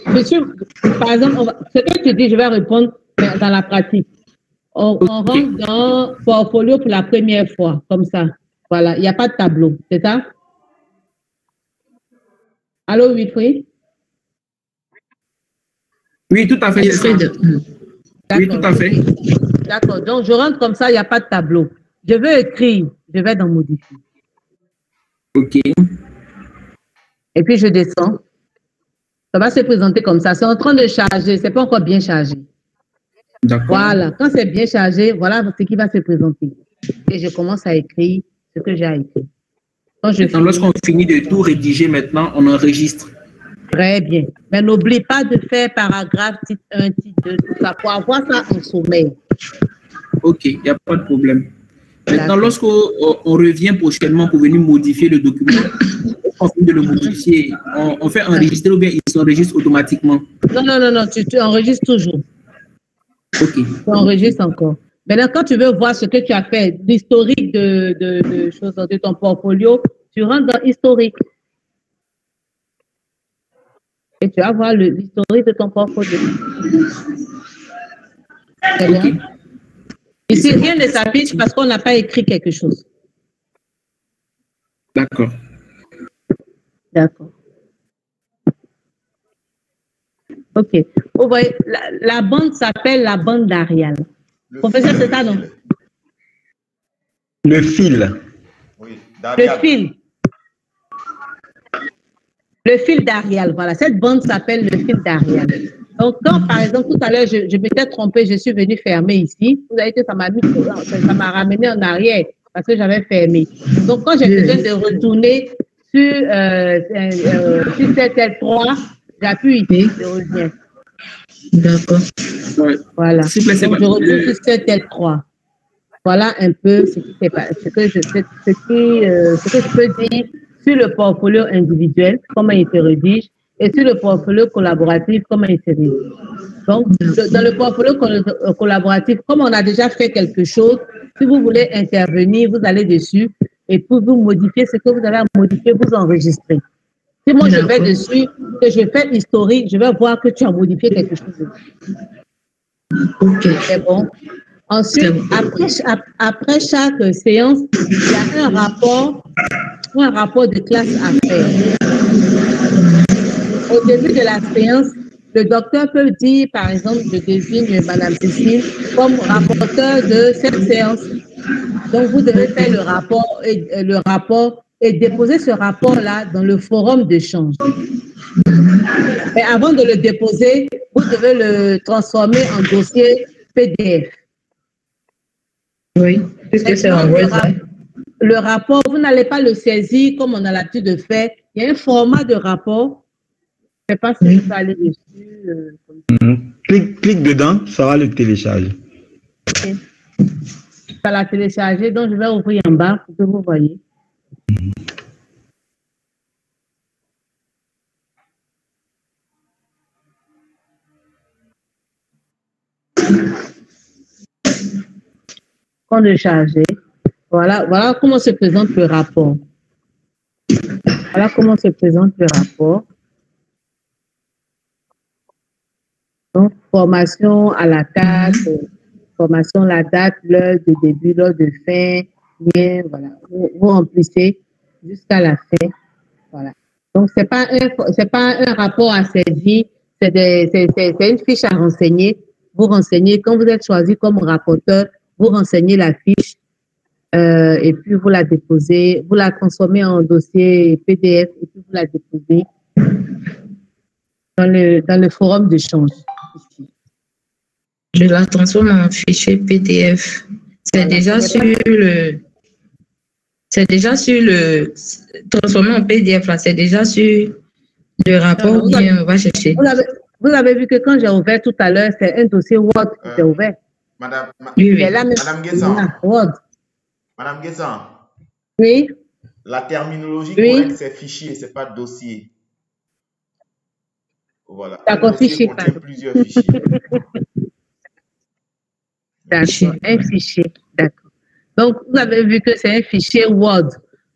Monsieur, par exemple, ce que tu dis, je vais répondre dans la pratique. On rentre dans portfolio pour la première fois, comme ça. Voilà, il n'y a pas de tableau, c'est ça? Allô, Wilfried? Oui, tout à fait. Oui, tout à fait. D'accord, donc je rentre comme ça, il n'y a pas de tableau. Je veux écrire, je vais dans modifier. OK. Et puis je descends. Ça va se présenter comme ça. C'est en train de charger, ce n'est pas encore bien chargé. D'accord. Voilà, quand c'est bien chargé, voilà ce qui va se présenter. Et je commence à écrire ce que j'ai à écrire. Lorsqu'on finit de tout rédiger maintenant, on enregistre. Très bien. Mais n'oublie pas de faire paragraphe, titre 1, titre 2, tout ça, pour avoir ça en sommeil. OK, il n'y a pas de problème. Maintenant, lorsqu'on revient prochainement pour venir modifier le document, on finit de le modifier, on fait enregistrer ou bien il s'enregistre automatiquement? Non, tu enregistres toujours. OK. Tu enregistres encore. Maintenant, quand tu veux voir ce que tu as fait, l'historique de choses de ton portfolio, tu rentres dans historique. Et tu vas voir l'historique de ton portfolio. C'est bon? Ici, rien ne s'affiche parce qu'on n'a pas écrit quelque chose. D'accord. D'accord. OK. Vous voyez, la bande s'appelle la bande d'Arial. Professeur, c'est ça, non? Le fil. Oui, le fil. Le fil d'Arial, voilà. Cette bande s'appelle le fil d'Arial. Donc, quand, par exemple, tout à l'heure, je m'étais trompée, je suis venue fermer ici. Vous avez dit que ça m'a ramené en arrière parce que j'avais fermé. Donc, quand j'ai besoin de retourner sur cette L3, j'appuie ici, je reviens. D'accord. Voilà. Donc, je retourne sur cette L3. Voilà un peu ce que je peux dire sur le portfolio individuel, comment il se rédige, et sur le portfolio collaboratif, comment il se rédige. Donc, dans le portfolio collaboratif, comme on a déjà fait quelque chose, si vous voulez intervenir, vous allez dessus, et pour vous modifier ce que vous avez à modifier, vous enregistrez. Si moi je vais dessus, que je fais historique, je vais voir que tu as modifié quelque chose. OK. C'est bon. Ensuite, après chaque séance, il y a un rapport de classe à faire. Au début de la séance, le docteur peut dire, par exemple, je désigne Madame Cécile comme rapporteur de cette séance. Donc, vous devez faire le rapport et déposer ce rapport-là dans le forum d'échange. Mais avant de le déposer, vous devez le transformer en dossier PDF. Oui, puisque c'est en Word. Le rapport, vous n'allez pas le saisir comme on a l'habitude de faire. Il y a un format de rapport. Je ne sais pas si vous allez dessus. Clique dedans, ça va le télécharger. Okay. Ça l'a téléchargé, donc je vais ouvrir en bas pour que vous voyez. Quand le charger, voilà comment se présente le rapport. Voilà comment se présente le rapport. Donc, formation à la carte, formation, la date, l'heure de début, l'heure de fin, lien, voilà. Vous remplissez jusqu'à la fin. Voilà. Donc, c'est pas un rapport à saisir, c'est une fiche à renseigner. Vous renseignez, quand vous êtes choisi comme rapporteur, vous renseignez la fiche et puis vous la déposez, vous la transformez en dossier PDF et puis vous la déposez dans le forum d'échange. Je la transforme en fichier PDF. C'est déjà sur le transformé en PDF là, c'est déjà sur le rapport ou bien on va chercher. Vous avez vu que quand j'ai ouvert tout à l'heure, c'est un dossier Word qui s'est ouvert. Madame Guessan. Oui. La terminologie correcte, c'est fichier, c'est pas dossier. Voilà. D'accord, fichier. Contient plusieurs fichiers. D'accord, un fichier. D'accord. Donc, vous avez vu que c'est un fichier Word.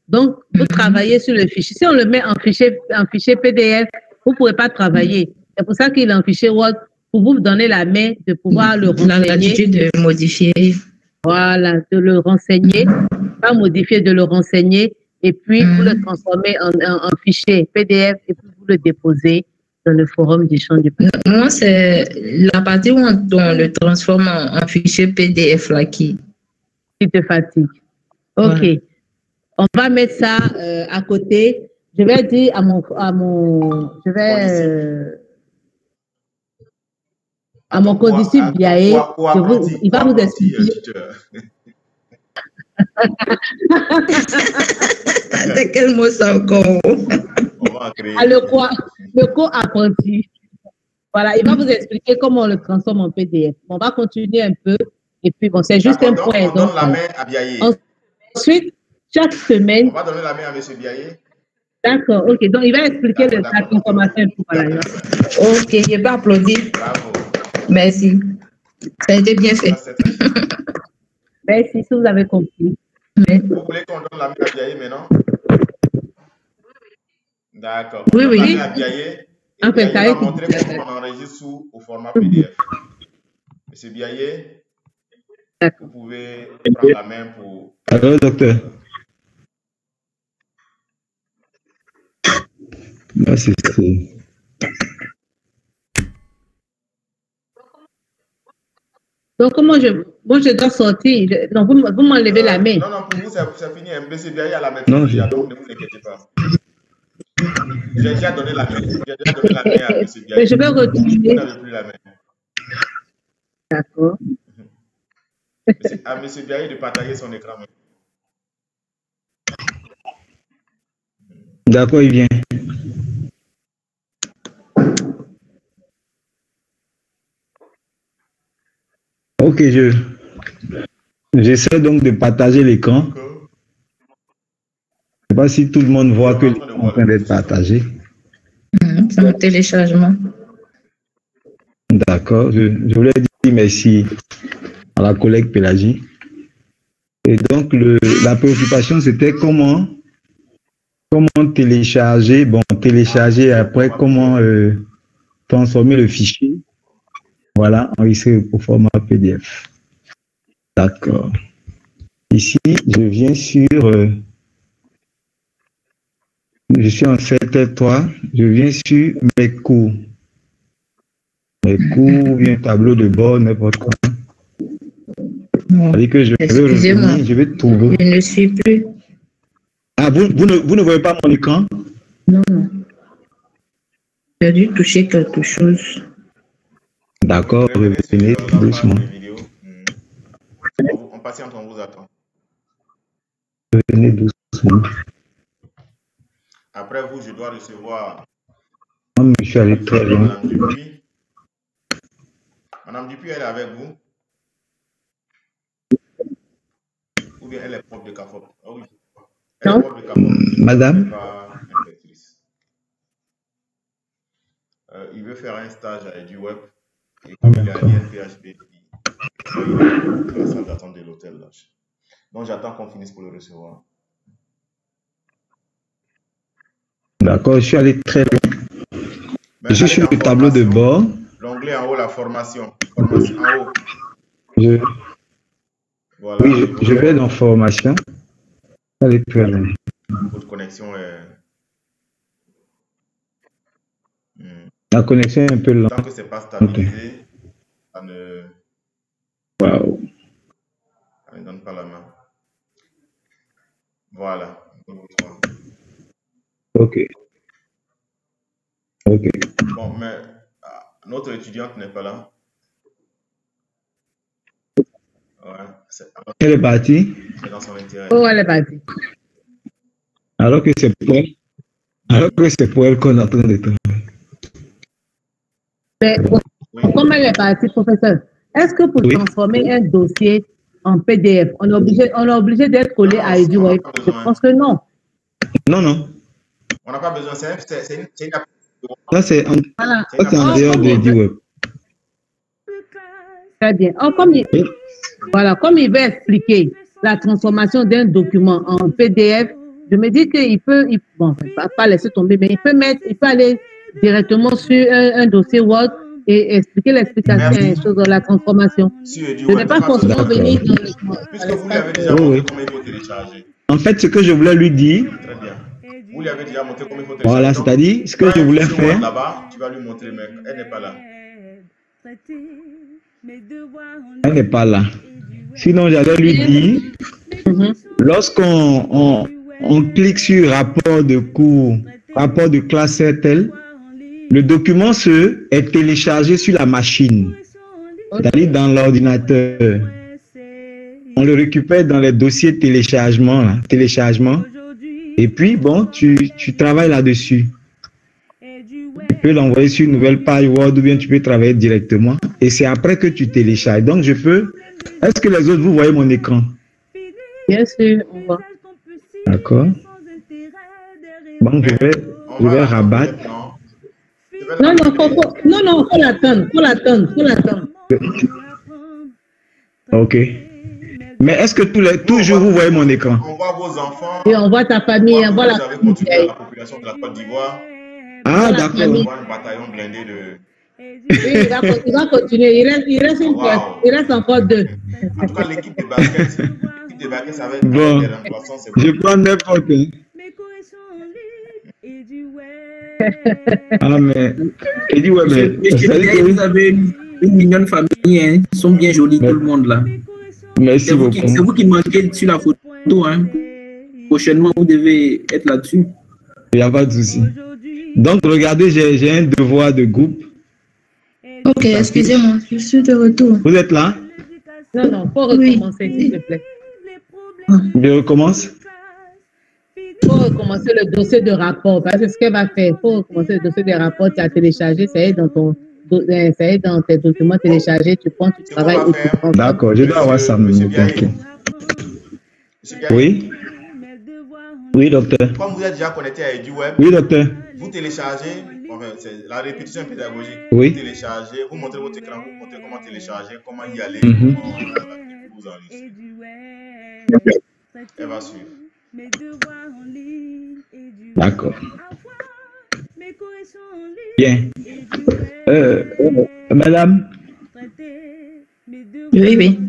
Donc, vous travaillez sur le fichier. Si on le met en fichier PDF, vous ne pourrez pas travailler. C'est pour ça qu'il est en fichier Word, pour vous donner la main de pouvoir le renseigner. La latitude de modifier. Voilà, de le renseigner, pas modifier, de le renseigner, et puis vous le transformez en fichier PDF, et puis vous le déposez dans le forum du champ du patrimoine. Moi, c'est la partie où on le transforme en fichier PDF là qui te fatigue. OK. Voilà. On va mettre ça à côté. Je vais dire à mon codicile Biaé, il va vous expliquer. C'est quel mot ça encore? Le co-apprenti. Voilà, il va vous expliquer comment on le transforme en PDF. On va continuer un peu. Et puis, bon, c'est juste un point. On donne la main à Biaé. Ensuite, chaque semaine. On va donner la main à M. Biaé. D'accord, ok. Donc, il va expliquer la transformation. Voilà. Ok, je vais applaudir. Bravo. Merci. Ça a été bien fait. Merci, si vous avez compris. Vous voulez qu'on donne la main à Biaé maintenant? D'accord. Oui, oui. La main à Biaé. En fait, ça va montrer comment on enregistre au format PDF. Monsieur Biaé, vous pouvez prendre la main pour... Allô, docteur. Merci. Donc, comment je dois sortir? Non, vous m'enlevez la main. Non, pour vous, c'est fini. Monsieur Biaé a la main. Non, donc ne vous inquiétez pas. J'ai déjà donné la main. J'ai déjà donné la main à monsieur Biaé. Mais je vais retourner. Vous n'avez plus la main. D'accord. À monsieur Biaé de partager son écran. D'accord, il vient. Ok, j'essaie donc de partager l'écran. Je ne sais pas si tout le monde voit que l'écran est en train d'être partagé. C'est un téléchargement. D'accord, je voulais dire merci à la collègue Pélagie. Et donc, la préoccupation, c'était comment télécharger, télécharger après, comment transformer le fichier. Voilà, enregistré au format PDF. D'accord. Ici, je viens sur... je suis en CT3, je viens sur mes cours. Mes cours, bien tableau de bord, n'importe quoi. C'est-à-dire que je vais trouver. Je ne suis plus. Ah, vous ne voyez pas mon écran? Non. J'ai dû toucher quelque chose. D'accord, revenez doucement. On patiente, on vous attend. Revenez doucement. Après vous, je dois recevoir... Non, je suis allé très loin. Madame Dupuis. Madame Dupuis, elle est avec vous? Ou bien elle est prof de CAFOP? Ah oui. Elle est prof de CAFOP. Madame? Il veut faire un stage à EduWeb. Et comme il a un INPHB, il est dans la salle d'attente de l'hôtel. Donc j'attends qu'on finisse pour le recevoir. D'accord, je suis allé très loin. Je suis sur le tableau de bord. L'onglet en haut, la formation. Formation en haut. Voilà, oui, je vais dans formation. Allez très loin. Votre connexion est... La connexion est un peu lente. Tant que ce n'est pas stabilisé, ça ne... Wow. Ça ne donne pas la main. Voilà. Ok. Bon, mais notre étudiante n'est pas là. Ouais, elle est partie. C'est dans son intérêt. Oh, elle est partie. Alors que c'est pour elle qu'on est en train de travailler. Mais comme elle est partie, professeur, est-ce que pour transformer un dossier en PDF, on est obligé d'être collé à EduWeb? Je pense que non. Non. On n'a pas besoin. C'est une ça, c'est en dehors de EduWeb. Très bien. Comme il va expliquer la transformation d'un document en PDF, je me dis qu'il peut, bon, il va pas laisser tomber, mais il peut aller directement sur un dossier Word et expliquer l'explication des choses dans la transformation. Je n'ai pas forcément venir dans le... Puisque vous lui avez déjà montré comment il faut télécharger. En fait, ce que je voulais lui dire... Très bien. Vous lui avez déjà montré comment il faut télécharger. Voilà, c'est-à-dire, ce que je voulais faire... Là-bas, tu vas lui montrer, mais elle n'est pas là. Elle n'est pas là. Sinon, j'allais lui dire, lorsqu'on clique sur rapport de cours, rapport de classe CERTEL, le document est téléchargé sur la machine, c'est-à-dire dans l'ordinateur. On le récupère dans les dossiers téléchargement, et puis, bon, tu travailles là-dessus. Tu peux l'envoyer sur une nouvelle page Word ou bien tu peux travailler directement. Et c'est après que tu télécharges. Donc, je peux... Est-ce que les autres, vous voyez mon écran? Bien sûr, on voit. D'accord. Bon, je vais rabattre. Non, faut l'attendre. Ok. Mais est-ce que toujours vous voyez mon écran? On voit vos enfants. Et on voit ta famille, on voit la population de la Côte d'Ivoire. Ah, d'accord. On voit un bataillon blindé de... Oui, il va continuer. Il reste encore 2. En tout cas, l'équipe de basket, ça va être... Bon, je prends n'importe quoi. Ah, mais... Il dit, ouais, mais... Vous avez une mignonne famille, hein. Ils sont bien jolis, tout le monde, là. Merci beaucoup. C'est vous qui manquez sur la photo, hein. Prochainement, vous devez être là-dessus. Il n'y a pas de souci. Donc, regardez, j'ai un devoir de groupe. Ok, excusez-moi, je suis de retour. Vous êtes là? Non, il faut recommencer, s'il te plaît. Je recommence? Il faut recommencer le dossier de rapport, parce que ce qu'elle va faire, il faut recommencer le dossier de rapport, tu as téléchargé, ça y est dans tes documents téléchargés, tu prends, tu travailles et tu prends. D'accord, je dois avoir ça, t'inquiète. Oui? Oui, docteur. Comme vous êtes déjà connecté à EduWeb, oui, docteur. Vous téléchargez, enfin, c'est la répétition pédagogique. Oui. Vous téléchargez, vous montrez votre écran, vous montrez comment télécharger, comment y aller, vous enregistrer. Elle va suivre. D'accord. Bien. Madame? Oui.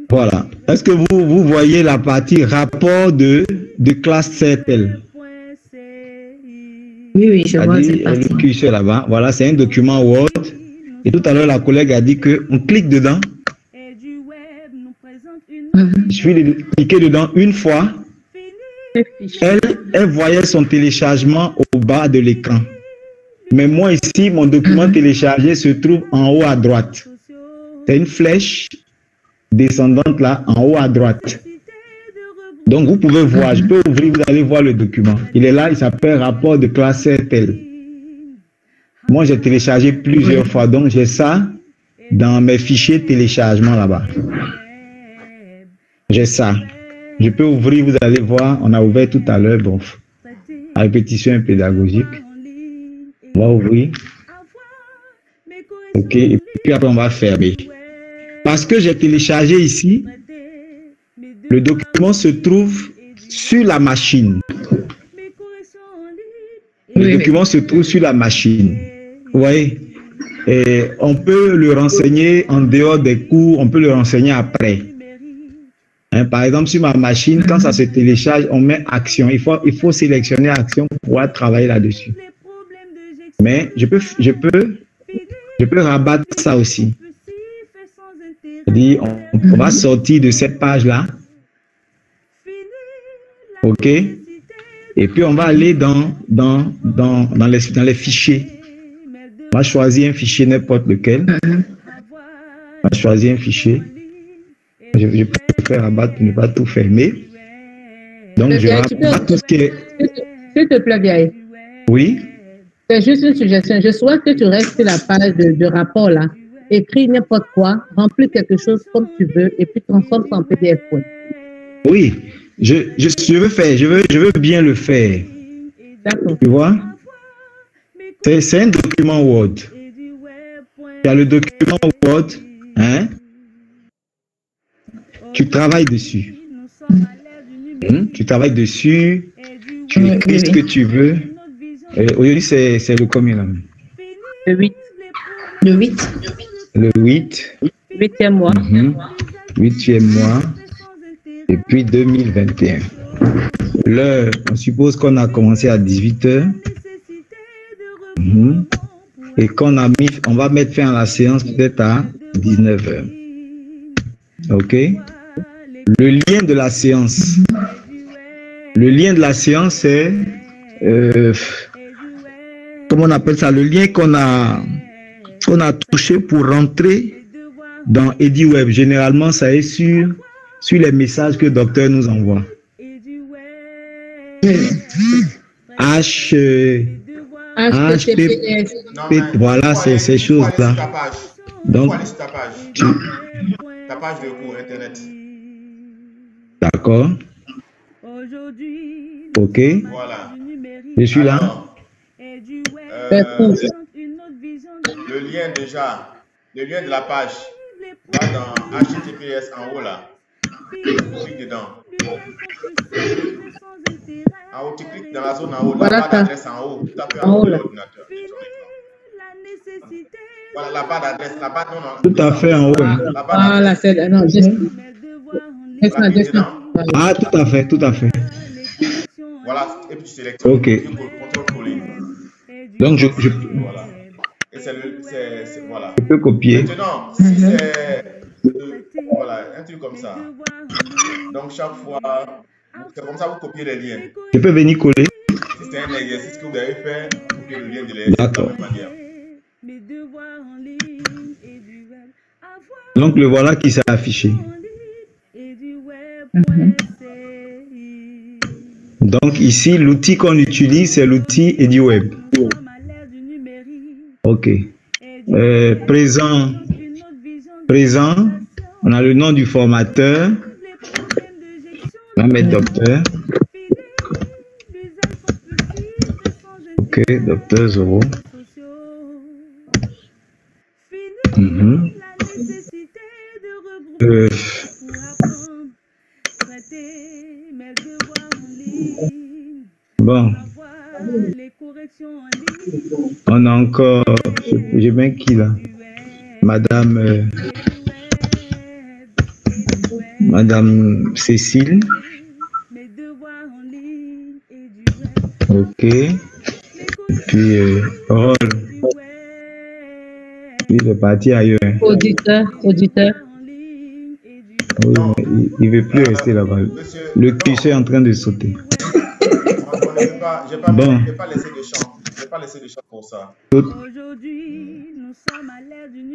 Voilà. Est-ce que vous voyez la partie rapport de classe CERTEL? Oui, je vois cette partie. Le curseur là-bas. Voilà, c'est un document Word. Et tout à l'heure, la collègue a dit qu'on clique dedans. Il suffit de cliquer dedans une fois. Elle voyait son téléchargement au bas de l'écran. Mais moi ici, mon document téléchargé se trouve en haut à droite. C'est une flèche descendante là, en haut à droite. Donc vous pouvez voir, je peux ouvrir, vous allez voir le document. Il est là, il s'appelle rapport de classe CERTEL. Moi j'ai téléchargé plusieurs fois, donc j'ai ça dans mes fichiers téléchargement là-bas. J'ai ça. Je peux ouvrir, vous allez voir, on a ouvert tout à l'heure, bon, à répétition pédagogique. On va ouvrir. Ok, et puis après on va fermer. Parce que j'ai téléchargé ici, le document se trouve sur la machine. Le document se trouve sur la machine. Vous voyez? Et on peut le renseigner en dehors des cours, on peut le renseigner après. Hein, par exemple, sur ma machine, quand ça se télécharge, on met action. Il faut sélectionner action pour pouvoir travailler là-dessus. Mais je peux rabattre ça aussi. C'est-à-dire, on va sortir de cette page-là. OK? Et puis, on va aller dans les fichiers. On va choisir un fichier, n'importe lequel. On va choisir un fichier. Je préfère rabattre pour ne pas tout fermer. Donc, je rabatte tout ce qui est... S'il te plaît, Biaï. Oui? C'est juste une suggestion. Je souhaite que tu restes sur la page de rapport là. Écris n'importe quoi, remplis quelque chose comme tu veux et puis transforme ça en PDF. Oui, je veux faire, je veux bien le faire. D'accord. Tu vois? C'est un document Word. Tu as le document Word, hein? Tu travailles dessus. Tu travailles dessus, tu écris ce que tu veux. Aujourd'hui, c'est le combien là? Le 8. Le 8. Le 8. 8e mois. 8e mois. Et puis 2021. L'heure, on suppose qu'on a commencé à 18h. Et qu'on on va mettre fin à la séance peut-être à 19h. OK? Le lien de la séance. Le lien de la séance, c'est... comment on appelle ça? Le lien qu'on a touché pour rentrer dans EduWeb. Généralement, ça est sur les messages que le docteur nous envoie. HTTPS. Voilà, c'est ces choses-là. Donc, ta page de cours Internet. D'accord. OK. Voilà. Je suis là. Alors, le lien de la page va dans HTTPS en haut là. Tu cliques dedans. En haut, tu cliques dans la zone en haut, la barre d'adresse en haut, tu tapes en haut de l'ordinateur. Voilà la barre d'adresse, la barre non. Tout à fait en haut. Voilà, c'est non, juste. Ah, tout à fait, tout à fait. Voilà, et puis tu sélectionnes. OK. Contrôle-coller. Donc, voilà. Et voilà. Je peux copier. Maintenant, si c'est voilà, un truc comme ça. Donc, chaque fois, c'est comme ça vous copiez les liens. Je peux venir coller. Si c'est un exercice que vous avez fait, vous copiez le lien de l'exercice de la même manière. Donc, le voilà qui s'est affiché. Donc, ici, l'outil qu'on utilise, c'est l'outil EduWeb. OK. Présent, on a le nom du formateur. On va mettre docteur. OK, docteur Zoro. Bon. On a encore, j'ai bien qui là? Madame Cécile. OK. Et puis, Rôle. Il est parti ailleurs. Auditeur. Oui, il ne veut plus rester là-bas. Le cliché est en train de sauter. Je n'ai pas laissé de champ pour ça.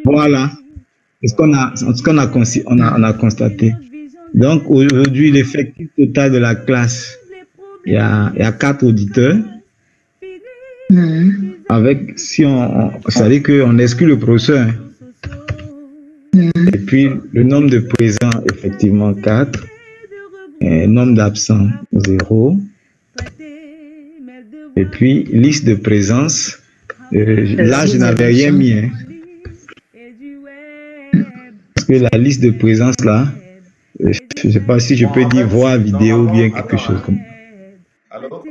Voilà. C'est ce qu'on a constaté. Donc, aujourd'hui, l'effectif total de la classe, il y a 4 auditeurs. Avec, c'est-à-dire qu'on exclut le professeur. Et puis, le nombre de présents, effectivement, 4. Et nombre d'absents, 0. Et puis, liste de présence. Là, je n'avais rien mis. Hein. Parce que la liste de présence, là, je ne sais pas si je peux dire voir vidéo ou bien quelque chose comme ça.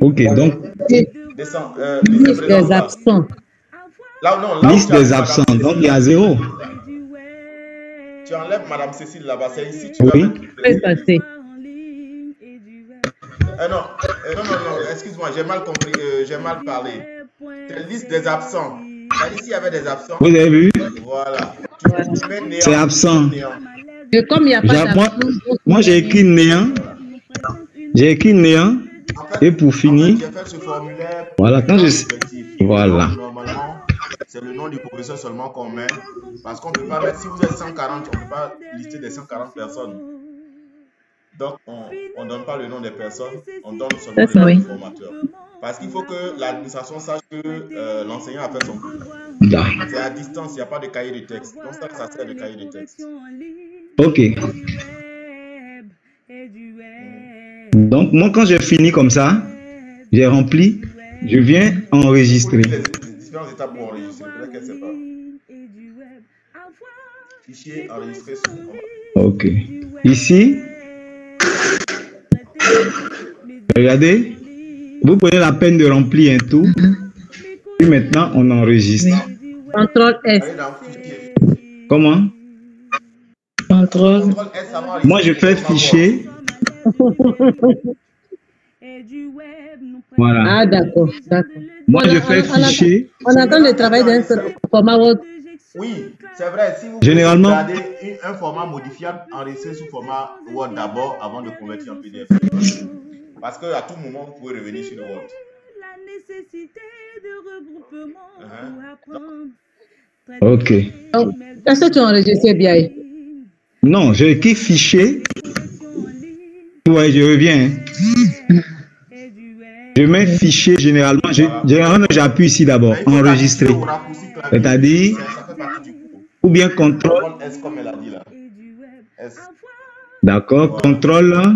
OK, donc. Liste des absents. Liste des absents, donc il y a 0. Tu enlèves Madame Cécile là-bas, c'est ici. Oui. Non, excuse-moi, j'ai mal compris, j'ai mal parlé. C'est liste des absents. Ici, il y avait des absents. Vous avez vu? Voilà. C'est absent. Et comme il n'y a pas moi, j'ai écrit néant. Et pour finir, j'ai fait ce formulaire. Voilà, quand voilà. Normalement, c'est le nom du professeur seulement qu'on met. Parce qu'on ne peut pas mettre, si vous êtes 140, on ne peut pas lister des 140 personnes. Donc, on ne donne pas le nom des personnes, on donne seulement le nom du formateur. Parce qu'il faut que l'administration sache que l'enseignant a fait son cours. C'est à distance, il n'y a pas de cahier de texte. Donc, ça sert de cahier de texte. OK. Donc, moi, quand j'ai fini comme ça, j'ai rempli, je viens enregistrer. Les différentes étapes pour enregistrer, peut-être qu'elle ne sait pas. Fichier enregistré sur. OK. Ici, Regardez, vous prenez la peine de remplir un tout. Et maintenant, on enregistre. Contrôle S. Allez dans fichier. Comment? Contrôle. Contrôle S, ça va Moi, je fais fichier. Voilà. Ah, d'accord. Moi, je fais fichier. On entend le travail d'un format Word. Oui, c'est vrai. Si vous Généralement, regardez un format modifiable, enregistrez sous format Word d'abord avant de convertir en PDF. Parce qu'à tout moment, vous pouvez revenir sur le Word. ok. Donc, est-ce que tu enregistres bien? Non, j'ai écrit fichier. Ouais, je reviens. Je mets fichier généralement. Généralement, j'appuie ici d'abord. Enregistrer. C'est-à-dire, ou bien contrôle. S comme elle a dit là. S. D'accord, contrôle. Là,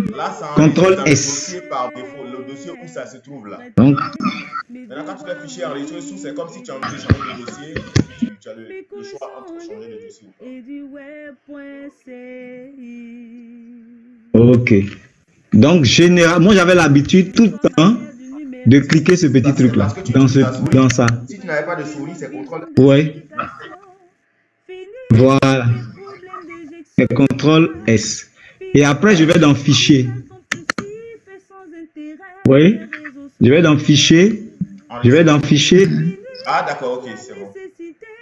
Contrôle dans S. le dossier par défaut, le dossier où ça se trouve là. Donc, Maintenant, quand tu fais fichier enregistré sous, c'est comme si tu as envie de changer de dossier. Tu as le choix entre changer de dossier ou pas. ok. Donc, généralement, moi j'avais l'habitude tout le temps de cliquer ce petit truc là, dans ça. Si tu n'avais pas de souris, c'est contrôle. Ouais. Voilà. C'est contrôle S. Et après, je vais dans fichier. Oui. Je vais dans fichier. Je vais dans fichier. Ah, d'accord, ok, c'est bon.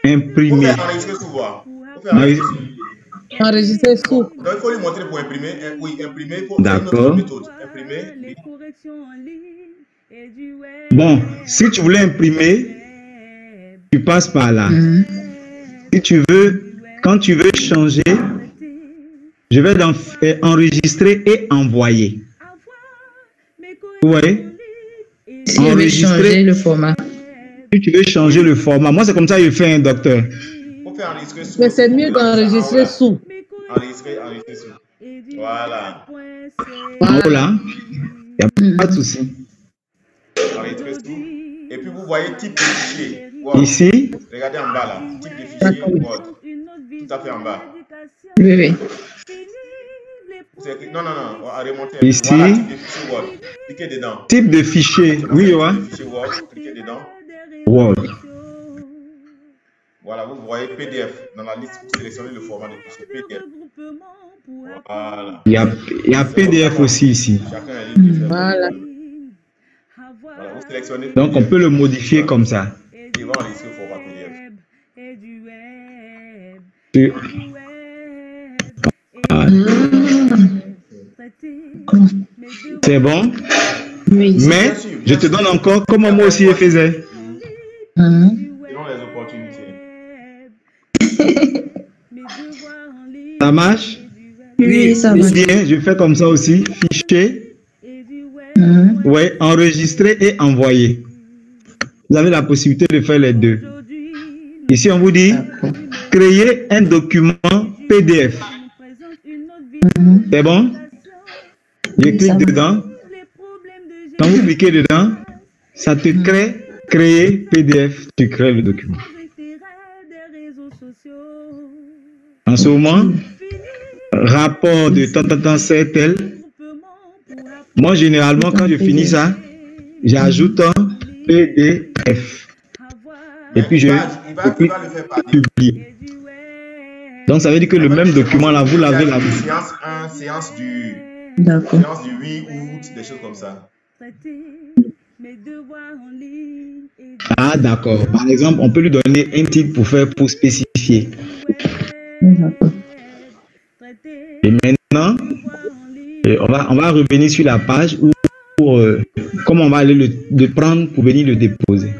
Imprimer. Faut faire enregistrer sous voix. Enregistrer sous. Donc, il faut lui montrer pour imprimer. Oui, imprimer. Il faut D'accord. une autre méthode. Imprimer. Bon, si tu voulais imprimer, tu passes par là. Si tu veux, quand tu veux changer, je vais dans enregistrer et envoyer. Vous voyez? Si je veux changer le format. Si tu veux changer le format, moi c'est comme ça que je fais un docteur. Faut faire enregistrer sous. Mais c'est mieux d'enregistrer sous. Enregistrer sous. Voilà. En haut là, il n'y a pas de souci. Enregistrer sous. Et puis vous voyez type de fichier. Word. Ici. Regardez en bas là. Type de fichier Word. Tout à fait en bas. Oui, oui. Non, remontez. Ici. Voilà, type de fichier Word. Cliquez dedans. Type de fichier. Oui, ouais. Fichier Word. Cliquez dedans. Word. Voilà, vous voyez PDF. Dans la liste, vous sélectionnez le format de fichier PDF. Voilà. Il y a PDF aussi ici. Chacun est libre de faire. Voilà. Voilà, vous sélectionnez PDF. Donc on peut le modifier comme ça. Et il va enregistrer le format PDF. C'est bon? Oui. Mais je te donne encore comment moi aussi je faisais. Selon les opportunités. Ça marche? Oui, ça va. Bien, je fais comme ça aussi. Fichier. Oui, enregistrer et envoyer. Vous avez la possibilité de faire les deux. Ici, on vous dit créer un document PDF. C'est bon? Je clique dedans. Quand vous cliquez dedans, ça te crée créer PDF. Tu crées le document. En ce moment, rapport de temps, c'est tel. Moi, généralement, quand je finis ça, j'ajoute un PDF. Et puis, je publie. Donc, ça veut dire que le même document, là, vous l'avez là. Séance du 8 août, des choses comme ça. Ah, d'accord. Par exemple, on peut lui donner un titre pour spécifier. Et maintenant, on va revenir sur la page où comment on va aller le prendre pour venir le déposer.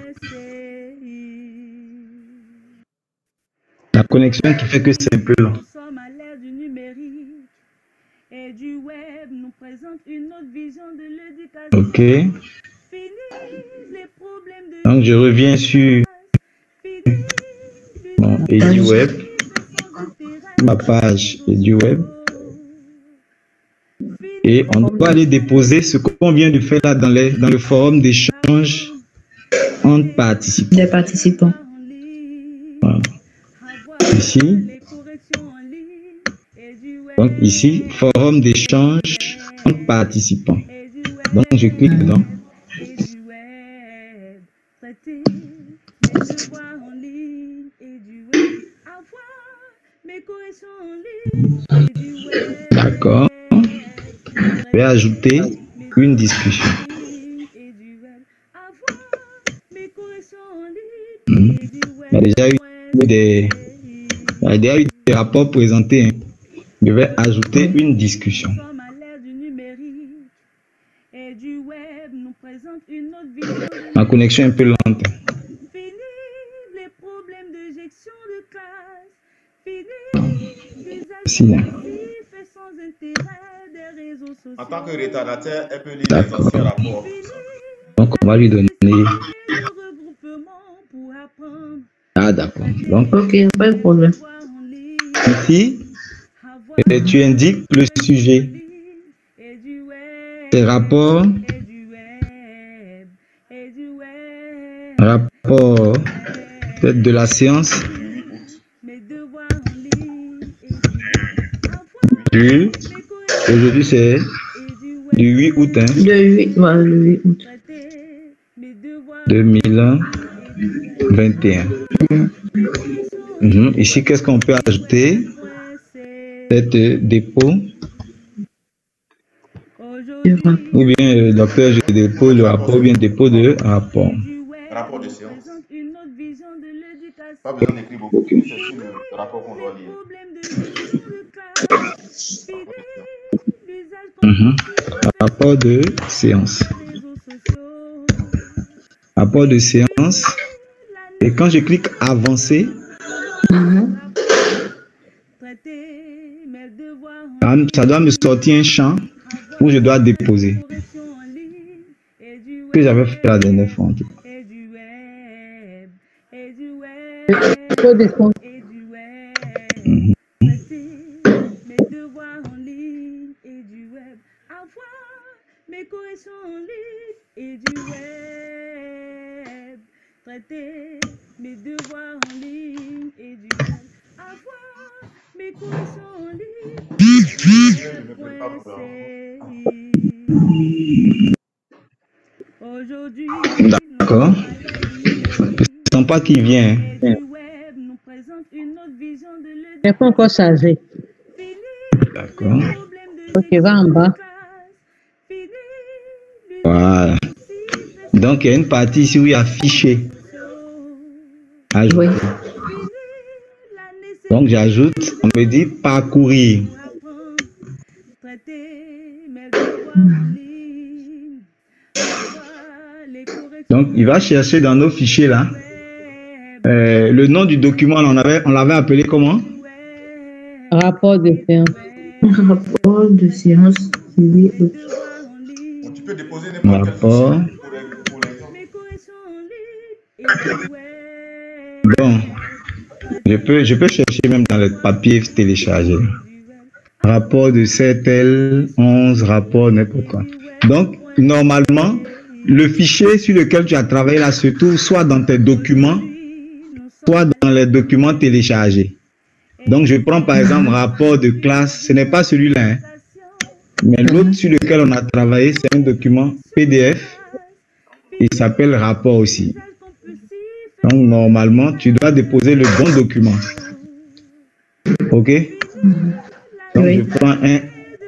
La connexion qui fait que c'est un peu long. Ok. Donc je reviens sur mon EduWeb, ma page EduWeb, et on doit aller déposer ce qu'on vient de faire là dans le forum d'échange entre participants. Des participants. Voilà. Ici. Donc ici, forum d'échange entre participants. Donc, je clique dedans. D'accord. Je vais ajouter une discussion. Il y a déjà eu des rapports présentés. Je vais ajouter une discussion. Ma connexion est un peu lente. Si. En tant que retardataire, elle peut lire les anciens rapports. Donc, on va lui donner. Ah, d'accord. Donc, ok, pas de problème. Ici, tu indiques le sujet. Tes rapports. Rapport peut-être de la séance. Aujourd'hui, c'est du 8 août. Hein, Le 8 août. 2021. Ici, qu'est-ce qu'on peut ajouter? Peut-être dépôt. Ou bien le docteur, je dépose le rapport, ou bien dépôt de rapport. Rapport de séance. Pas besoin d'écrire beaucoup, c'est sur le rapport qu'on doit lire. Rapport de séance. Rapport de séance. Et quand je clique avancer, ça doit me sortir un champ où je dois déposer. Que j'avais fait la dernière fois en tout cas. Mes corrections en ligne et du web. Traiter mes devoirs en ligne et du web. Avoir mes corrections en ligne. Aujourd'hui. D'accord. Je ne sens pas qu'il vient. n'est pas encore chargé. D'accord. Ok, va en bas. Voilà. Donc, il y a une partie ici où il y a fichier. Ajouter. Donc, j'ajoute, on me dit parcourir. Donc, il va chercher dans nos fichiers là. Le nom du document, on l'avait appelé comment? Rapport de séance. Rapport de séance. Oui. Tu peux déposer n'importe quel rapport. Bon, je peux chercher même dans le papier téléchargé. Rapport de 7L, 11, rapport, n'importe quoi. Donc, normalement, le fichier sur lequel tu as travaillé là se trouve soit dans tes documents, soit dans les documents téléchargés. Donc, je prends par exemple rapport de classe, ce n'est pas celui-là, hein, mais l'autre sur lequel on a travaillé, c'est un document PDF. Il s'appelle rapport aussi. Donc, normalement, tu dois déposer le bon document. OK? Donc, je prends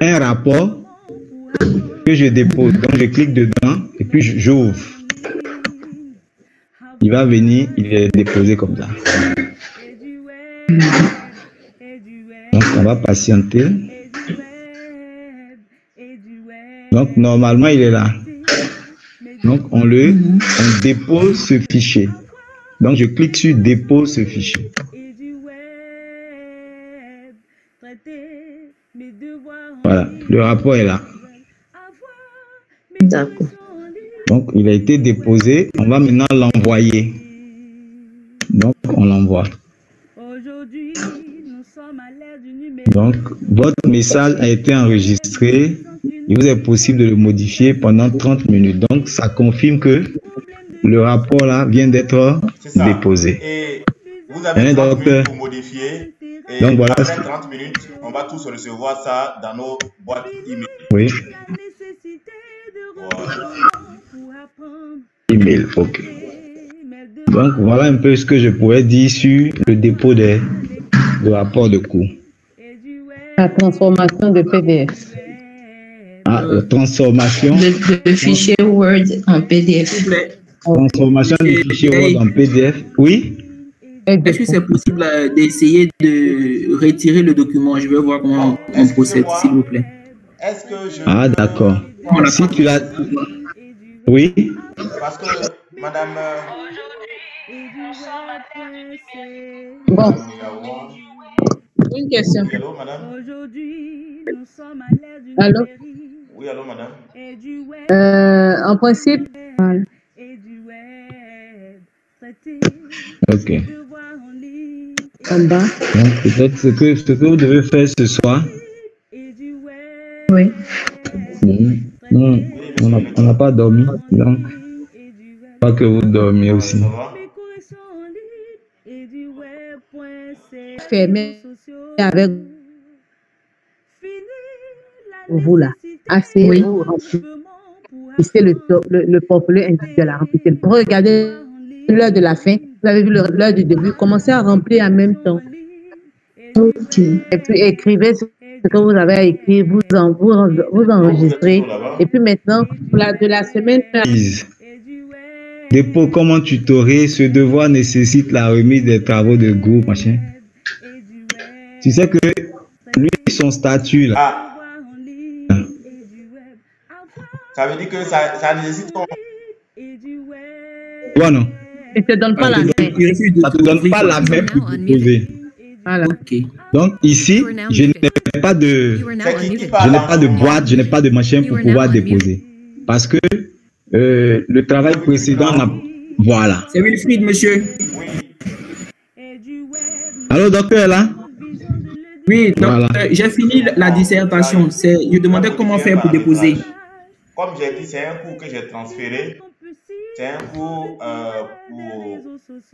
un rapport que je dépose. Donc, je clique dedans et puis j'ouvre. Il va venir, il est déposé comme ça. Donc, on va patienter. Donc, normalement, il est là. Donc, on dépose ce fichier. Donc, je clique sur dépose ce fichier. Voilà, le rapport est là. D'accord. Donc, il a été déposé. On va maintenant l'envoyer. Donc, on l'envoie. Donc, votre message a été enregistré. Il vous est possible de le modifier pendant 30 minutes. Donc, ça confirme que le rapport là vient d'être déposé. Et vous avez 30 minutes pour modifier. Et donc, voilà. Après 30 minutes, on va tous recevoir ça dans nos boîtes email. Oui. Email, ok. Donc, voilà un peu ce que je pourrais dire sur le dépôt de rapport de cours. La transformation de PDF. Ah, la transformation. Le fichier Word en PDF. Transformation du fichier Word en PDF. Oui. Est-ce que c'est possible d'essayer de retirer le document? Je vais voir comment on procède, s'il vous plaît. Est-ce que je Ah, d'accord. Si tu l'as... Oui. Parce que, madame... Bon. Une question. Oui, allô, madame? Allô? Oui, allô, madame? En principe... Voilà. Ok. En bas. Donc, peut-être ce que vous devez faire ce soir. Oui. On n'a pas dormi. Donc, pas que vous dormiez aussi. Fermé avec vous là. Assez, Oui. vous remplissez le portfolio individuel à remplir. Regardez l'heure de la fin. Vous avez vu l'heure du début. Commencez à remplir en même temps. Ok. Et puis écrivez ce que vous avez à écrire, vous enregistrez. Et puis maintenant, de la semaine. Dépôt, comment tutorer, ce devoir nécessite la remise des travaux de groupe, machin. Tu sais que lui, son statut là. Ça veut dire que ça nécessite ton... Ouais, non. Il ne te donne pas la main. Ça ne te donne pas la main pour déposer. Voilà. Ok. Donc ici, je n'ai pas de boîte, je n'ai pas de machin pour pouvoir déposer. Parce que le travail précédent n'a... Voilà. C'est Wilfried, monsieur. Allô, docteur, là? Oui, donc Voilà. j'ai fini la dissertation. Je demandais comment faire pour déposer. Comme j'ai dit, c'est un cours que j'ai transféré. C'est un cours pour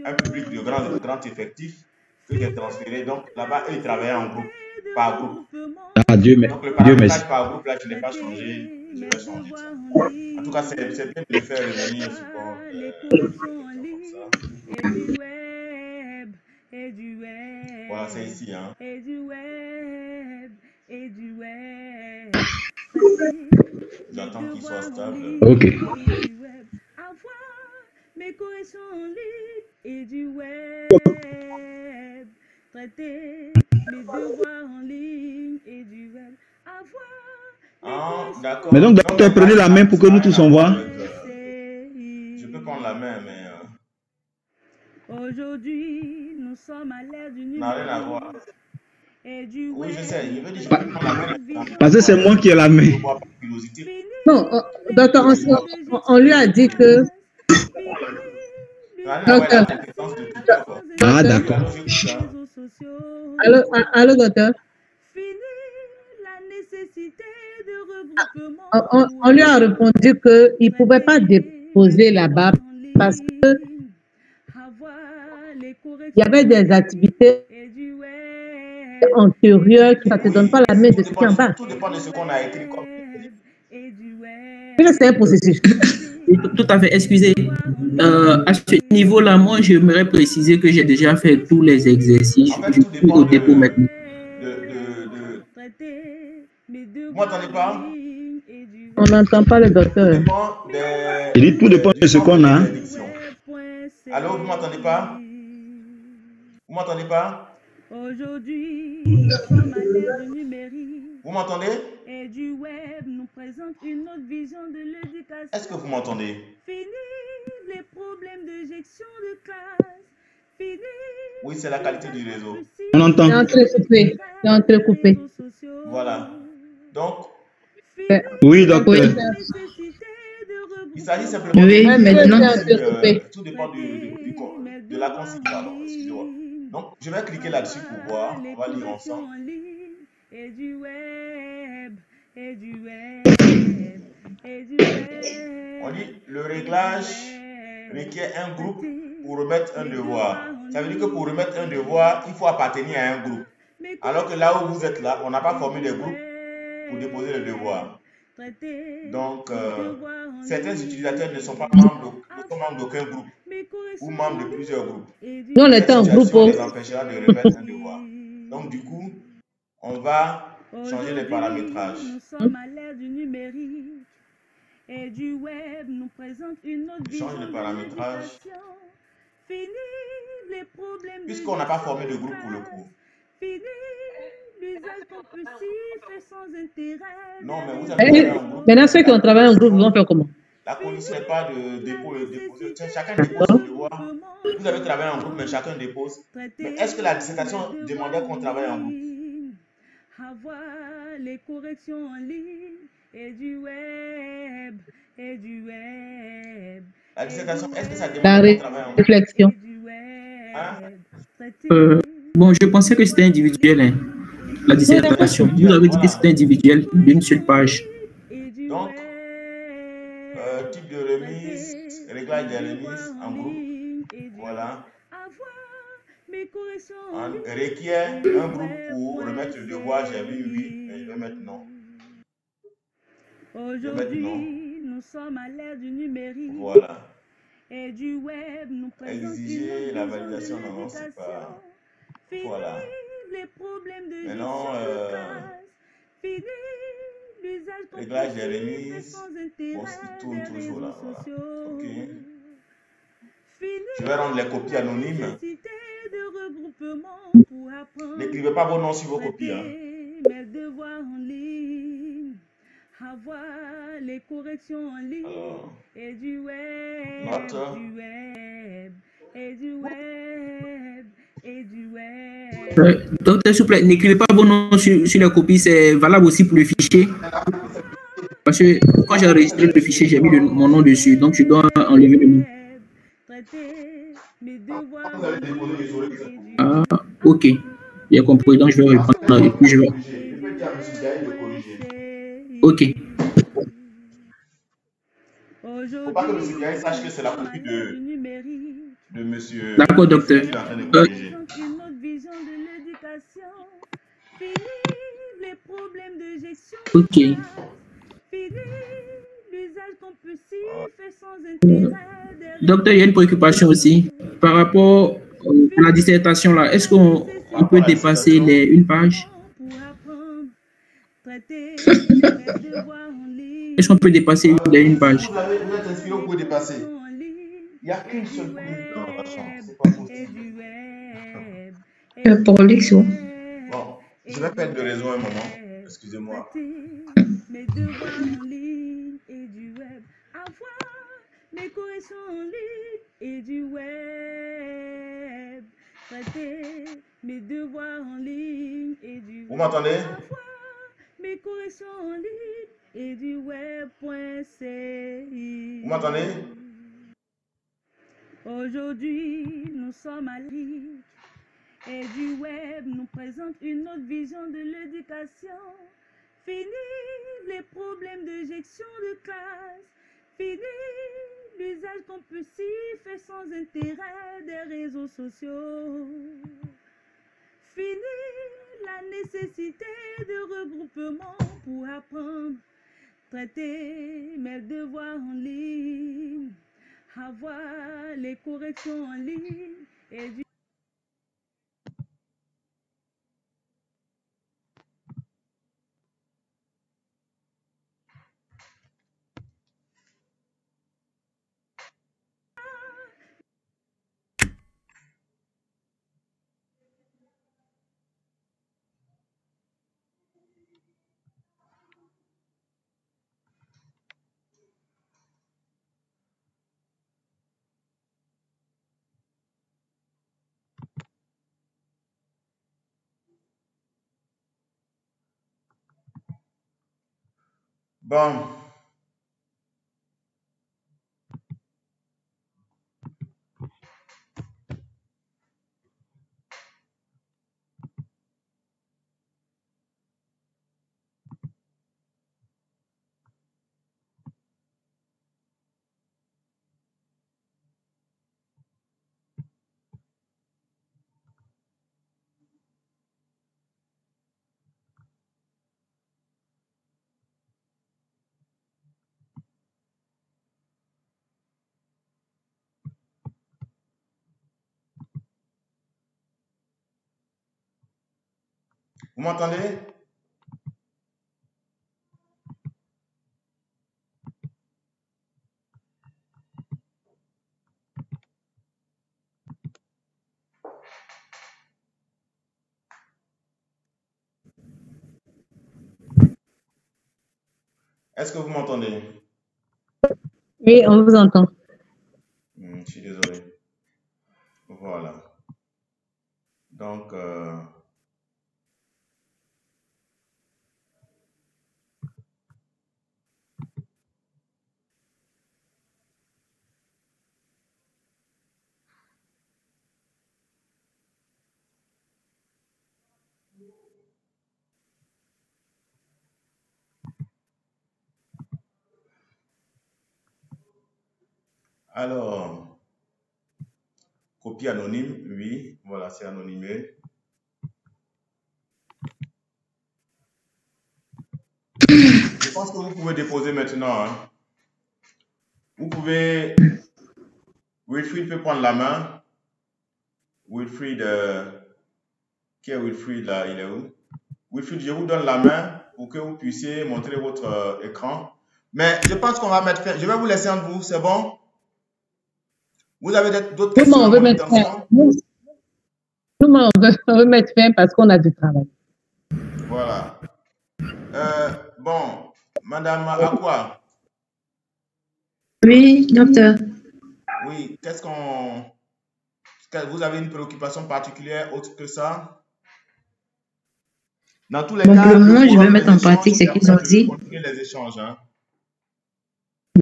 un public de grand effectif que j'ai transféré. Donc là-bas, ils travaillaient en groupe, par groupe. Ah, Dieu merci. Donc le paramétrage par groupe, là, je n'ai pas changé. Je vais changer ça. En tout cas, c'est bien de le faire revenir comme ça. Voilà, c'est ici. Hein. J'attends qu'il soit stable. Ok. Mes corrections en ligne et du web. Traiter mes devoirs en ligne et du web. Ah, d'accord. Mais donc, docteur, prenez la main pour que nous tous on voit. Je peux prendre la main, mais... Aujourd'hui, nous sommes à l'ère du n'a rien à voir. Oui, je sais. Je veux dire, je peux prendre la main. Parce que c'est moi qui ai la main. Non, docteur, on lui a dit que... Docteur. Ah, d'accord. Allô, docteur. On lui a répondu qu'il ne pouvait pas déposer là-bas parce que il y avait des activités antérieures qui ne te donnent pas la main de ce qui est en bas. Tout dépend de ce qu'on a écrit comme. C'est un processus. Tout à fait, excusez. À ce niveau-là, moi, j'aimerais préciser que j'ai déjà fait tous les exercices. En fait, Je suis au dépôt maintenant. Vous m'entendez pas? On n'entend pas le docteur. Il dit tout dépend de ce qu'on a. Allô, vous m'entendez pas? Vous m'entendez pas? Aujourd'hui, nous sommes à l'ère du numérique. Vous m'entendez? Et du web nous présente une autre vision de l'éducation. Est-ce que vous m'entendez? Fini les problèmes de gestion de classe. Fini. Oui, c'est la qualité du réseau. On entend. C'est entrecoupé. Voilà. Donc. Oui, docteur. Il s'agit simplement de... Tout dépend de la consigne. Excusez-moi. Donc, je vais cliquer là-dessus pour voir. On va lire ensemble. Et du web, et du web, et du web. On dit le réglage requiert un groupe pour remettre un devoir. Ça veut dire que pour remettre un devoir, il faut appartenir à un groupe. Alors que là où vous êtes là, on n'a pas formé de groupe pour déposer le devoir. Donc, certains utilisateurs ne sont pas membres d'aucun groupe ou membres de plusieurs groupes. Nous, on Cette était en groupe. situation les empêchera de remettre un devoir. Donc, du coup, on va changer les paramétrages. Nous sommes à l'ère du numérique et du web nous présente une autre vision Change les paramétrages. Fini les problèmes puisqu'on n'a pas formé de groupe pour le cours. Fini l'usage compulsif et sans intérêt. Non, mais vous avez un groupe. Maintenant, ceux qui ont travaillé en groupe, ils vont faire comment? La condition n'est pas de déposer. Chacun dépose son devoir. Vous avez travaillé en groupe, mais chacun dépose. Mais est-ce que la dissertation demandait qu'on travaille en groupe? Avoir les corrections en ligne et du web. La dissertation, est-ce que ça demande qu'on travaille en groupe? Réflexion. Hein? Bon, je pensais que c'était individuel, hein, la dissertation. Vous avez dit que c'était individuel d'une seule page. Donc, type de remise, réglage des remises en groupe. Voilà. On requiert un groupe pour remettre le devoir. J'ai mis oui, mais je vais mettre non. Aujourd'hui, nous sommes à l'ère du numérique. Voilà. Et du web, nous exiger la validation, non, c'est pas. Voilà. Les problèmes de maintenant, réglage des remises. Bon, il tourne toujours là. Voilà. Ok. Je vais rendre les copies anonymes. N'écrivez pas vos noms sur vos copies. Hein. Mes devoirs en ligne. Avoir les corrections en ligne. Alors, et du web. Note. Docteur, s'il vous plaît, n'écrivez pas vos noms sur la copie, c'est valable aussi pour le fichier. Parce que quand j'ai enregistré le fichier, j'ai mis mon nom dessus, donc je dois enlever le nom. Ah, ok. J'ai compris, donc je vais reprendre et puis je vais. Ok. Il ne faut pas que M. Gaï sache que c'est la copie de M. D'accord, docteur. Ok. Docteur, il y a une préoccupation aussi par rapport à la dissertation là. Est-ce qu'on peut dépasser une page? Est-ce qu'on peut dépasser une page? Vous êtes inspiré, vous pouvez dépasser. Il n'y a qu'une seule commune dans la chambre. C'est pas possible. Pour Lixo. Bon, je vais perdre de raison un moment. Excusez-moi. Mes devoirs en ligne et du web. Avoir les corrections en ligne et du web. Traiter mes devoirs en ligne et du web. Vous m'entendez? Mes corrections en ligne et du web.ci. Vous m'entendez? Aujourd'hui, nous sommes à l'île et du web nous présente une autre vision de l'éducation. Fini les problèmes de gestion de classe. Fini l'usage compulsif et sans intérêt des réseaux sociaux. Fini la nécessité de regroupement pour apprendre. Traiter mes devoirs en ligne. Avoir les corrections en ligne et du Bon. Vous m'entendez? Est-ce que vous m'entendez? Oui, on vous entend. Je suis désolé. Voilà. Donc, alors, copie anonyme, oui, voilà, c'est anonymé. Je pense que vous pouvez déposer maintenant. Hein. Vous pouvez, Wilfried peut prendre la main. Wilfried, qui est Wilfried là? Il est où? Wilfried, je vous donne la main pour que vous puissiez montrer votre écran. Mais je pense qu'on va mettre fin. Je vais vous laisser entre vous, c'est bon? Vous avez d'autres questions? On veut mettre fin. On veut mettre fin parce qu'on a du travail. Voilà. Bon, Madame Akwa. Oui, docteur. Oui, vous avez une préoccupation particulière autre que ça? Dans tous les cas, pour le moment, je vais mettre en pratique ce qu'ils ont dit. Les échanges, hein.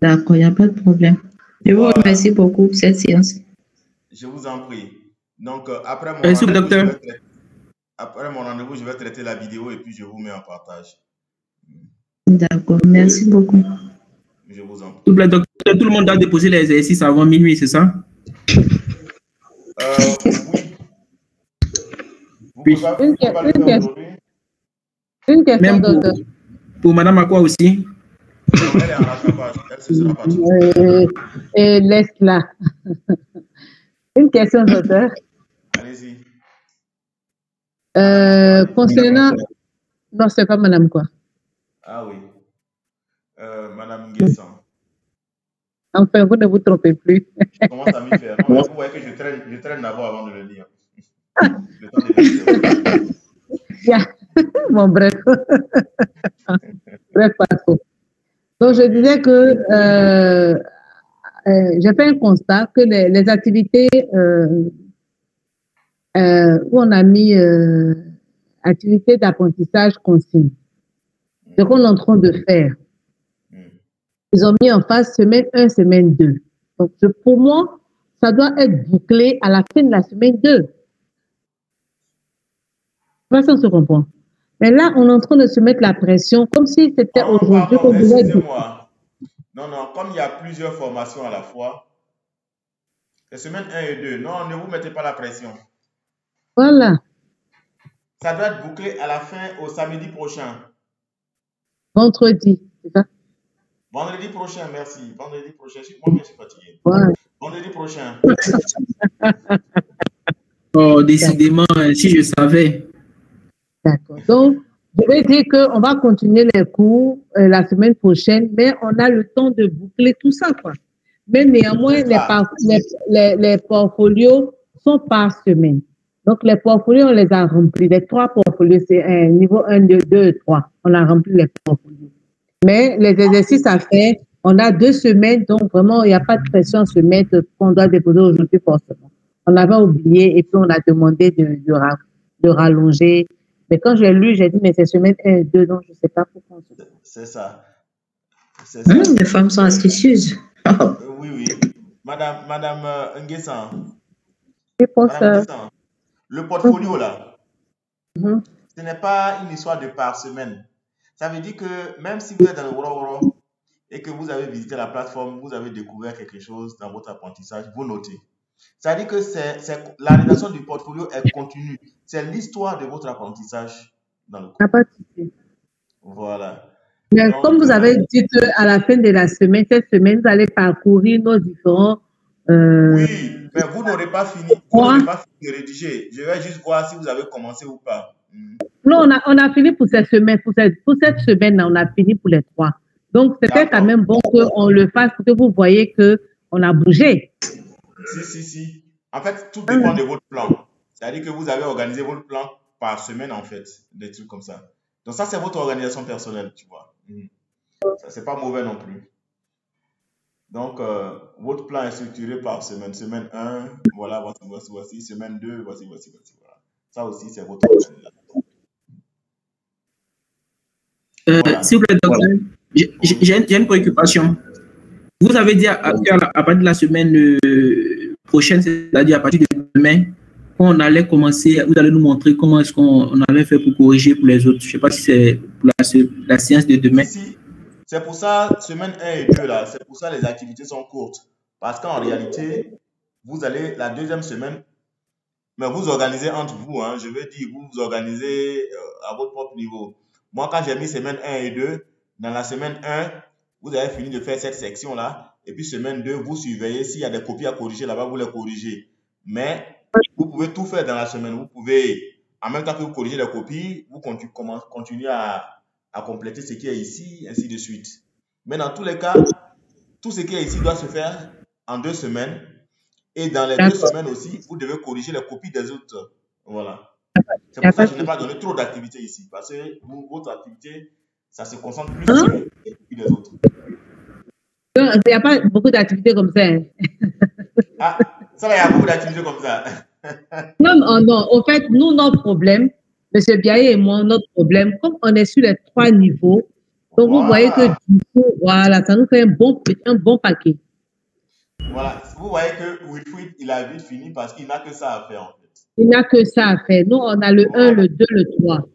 D'accord, il n'y a pas de problème. Je vous remercie beaucoup pour cette séance. Je vous en prie. Donc, après mon rendez-vous, je vais traiter la vidéo et puis je vous mets en partage. D'accord, merci beaucoup. Je vous en prie. Tout le monde doit déposer les exercices avant minuit, c'est ça? Oui. Une question, même docteur. Pour Madame Akwa aussi. Non, elle est en rattrapage. Elle se sera pas toute. Et laisse-la. Une question, docteur. Allez-y. Concernant... Non, c'est pas Madame quoi? Ah oui. Madame Nguessan. Enfin, vous ne vous trompez plus. Je commence à m'y faire. Non, vous voyez que je traîne d'abord avant de le lire. Le temps de lire. Bon, bref. Bref, pas trop. Donc, je disais que j'ai fait un constat que les activités où on a mis activités d'apprentissage consigne, ce qu'on est en train de faire, ils ont mis en face semaine 1, semaine 2. Donc, pour moi, ça doit être bouclé à la fin de la semaine 2. Pas ça, on se comprend. Mais là, on est en train de se mettre la pression comme si c'était aujourd'hui qu'on devait... Excusez-moi. Non, comme il y a plusieurs formations à la fois, les semaines 1 et 2, non, ne vous mettez pas la pression. Voilà. Ça doit être bouclé à la fin au samedi prochain. Vendredi, c'est ça? Vendredi prochain, merci. Vendredi prochain, moi-même je suis fatigué. Ouais. Vendredi prochain. Oh, décidément, si je savais. D'accord. Donc, je vais dire qu'on va continuer les cours la semaine prochaine, mais on a le temps de boucler tout ça, quoi. Mais néanmoins, les portfolios sont par semaine. Donc, les portfolios, on les a remplis. Les 3 portfolios, c'est un niveau 1, 2, 3. On a rempli les portfolios. Mais les exercices à faire, on a 2 semaines, donc vraiment, il n'y a pas de pression à se mettre qu'on doit déposer aujourd'hui forcément. On avait oublié et puis on a demandé de rallonger. Mais quand j'ai lu, j'ai dit, mais c'est semaine 1 et 2, donc je ne sais pas pourquoi. C'est ça. Les femmes sont astucieuses. Oui. Madame Nguessan. Le portfolio, là, ce n'est pas une histoire de par semaine. Ça veut dire que même si vous êtes dans le Woro et que vous avez visité la plateforme, vous avez découvert quelque chose dans votre apprentissage, vous notez. Ça veut dire que la rédaction du portfolio est continue. C'est l'histoire de votre apprentissage dans le cours. Voilà. Mais donc, comme vous avez dit qu'à la fin de la semaine, cette semaine, vous allez parcourir nos différents... Oui, mais vous n'aurez pas fini. Vous n'aurez pas fini de rédiger. Je vais juste voir si vous avez commencé ou pas. Non, on a fini pour cette semaine. Pour cette semaine, on a fini pour les 3. Donc, c'était quand même bon qu'on le fasse pour que vous voyez qu'on a bougé. Si. En fait, tout dépend de votre plan. C'est-à-dire que vous avez organisé votre plan par semaine, en fait, des trucs comme ça. Donc, ça, c'est votre organisation personnelle, tu vois. Ça, c'est pas mauvais non plus. Donc, votre plan est structuré par semaine. Semaine 1, voilà, voici. Semaine 2, voici. Voilà. Ça aussi, c'est votre organisation. S'il vous plaît, docteur, j'ai une préoccupation. Vous avez dit à partir de la semaine prochaine, c'est-à-dire à partir de demain, quand on allait commencer, vous allez nous montrer comment est-ce qu'on allait faire pour corriger pour les autres. Je ne sais pas si c'est pour la séance de demain. Si, c'est pour ça, semaine 1 et 2, là, c'est pour ça les activités sont courtes. Parce qu'en réalité, vous allez la deuxième semaine, mais vous organisez entre vous, hein, je veux dire, vous organisez à votre propre niveau. Moi, quand j'ai mis semaine 1 et 2, dans la semaine 1, vous avez fini de faire cette section-là. Et puis, semaine 2, vous surveillez. S'il y a des copies à corriger là-bas, vous les corrigez. Mais vous pouvez tout faire dans la semaine. Vous pouvez, en même temps que vous corrigez les copies, vous continuez à compléter ce qui est ici, ainsi de suite. Mais dans tous les cas, tout ce qui est ici doit se faire en 2 semaines. Et dans les 2 semaines aussi, vous devez corriger les copies des autres. Voilà. C'est pour ça que je n'ai pas donné trop d'activités ici. Parce que votre activité, ça se concentre plus sur les copies des autres. Il n'y a pas beaucoup d'activités comme ça. Hein. Ah, ça va, il y a beaucoup d'activités comme ça. Non. En fait, nous, notre problème, M. Biaye et moi, notre problème, comme on est sur les 3 niveaux, donc vous voyez que du coup, voilà, ça nous fait un bon paquet. Voilà, vous voyez que Wilfried, il a vite fini parce qu'il n'a que ça à faire en fait. Il n'a que ça à faire. Nous, on a le 1, le 2, le 3.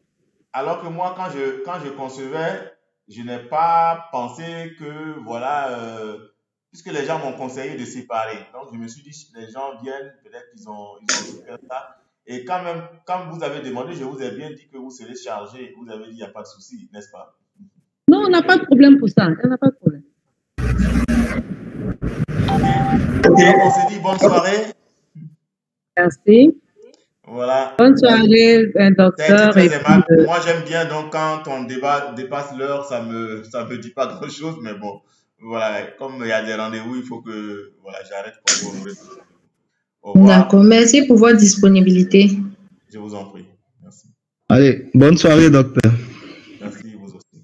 Alors que moi, quand je concevais, je n'ai pas pensé que, voilà, puisque les gens m'ont conseillé de séparer. Donc, je me suis dit, les gens viennent, peut-être qu'ils ont fait ça. Et quand même, quand vous avez demandé, je vous ai bien dit que vous serez chargé. Vous avez dit, il n'y a pas de souci, n'est-ce pas? Non, on n'a pas de problème pour ça. On n'a pas de problème. Ok, on se dit bonne soirée. Merci. Voilà. Bonne soirée, docteur. Très aimable. Moi, j'aime bien, donc, quand ton débat dépasse l'heure, ça me dit pas grand-chose, mais bon, voilà, comme il y a des rendez-vous, il faut que, voilà, j'arrête pour vous. Au revoir. D'accord, merci pour votre disponibilité. Je vous en prie. Merci. Allez, bonne soirée, docteur. Merci, vous aussi.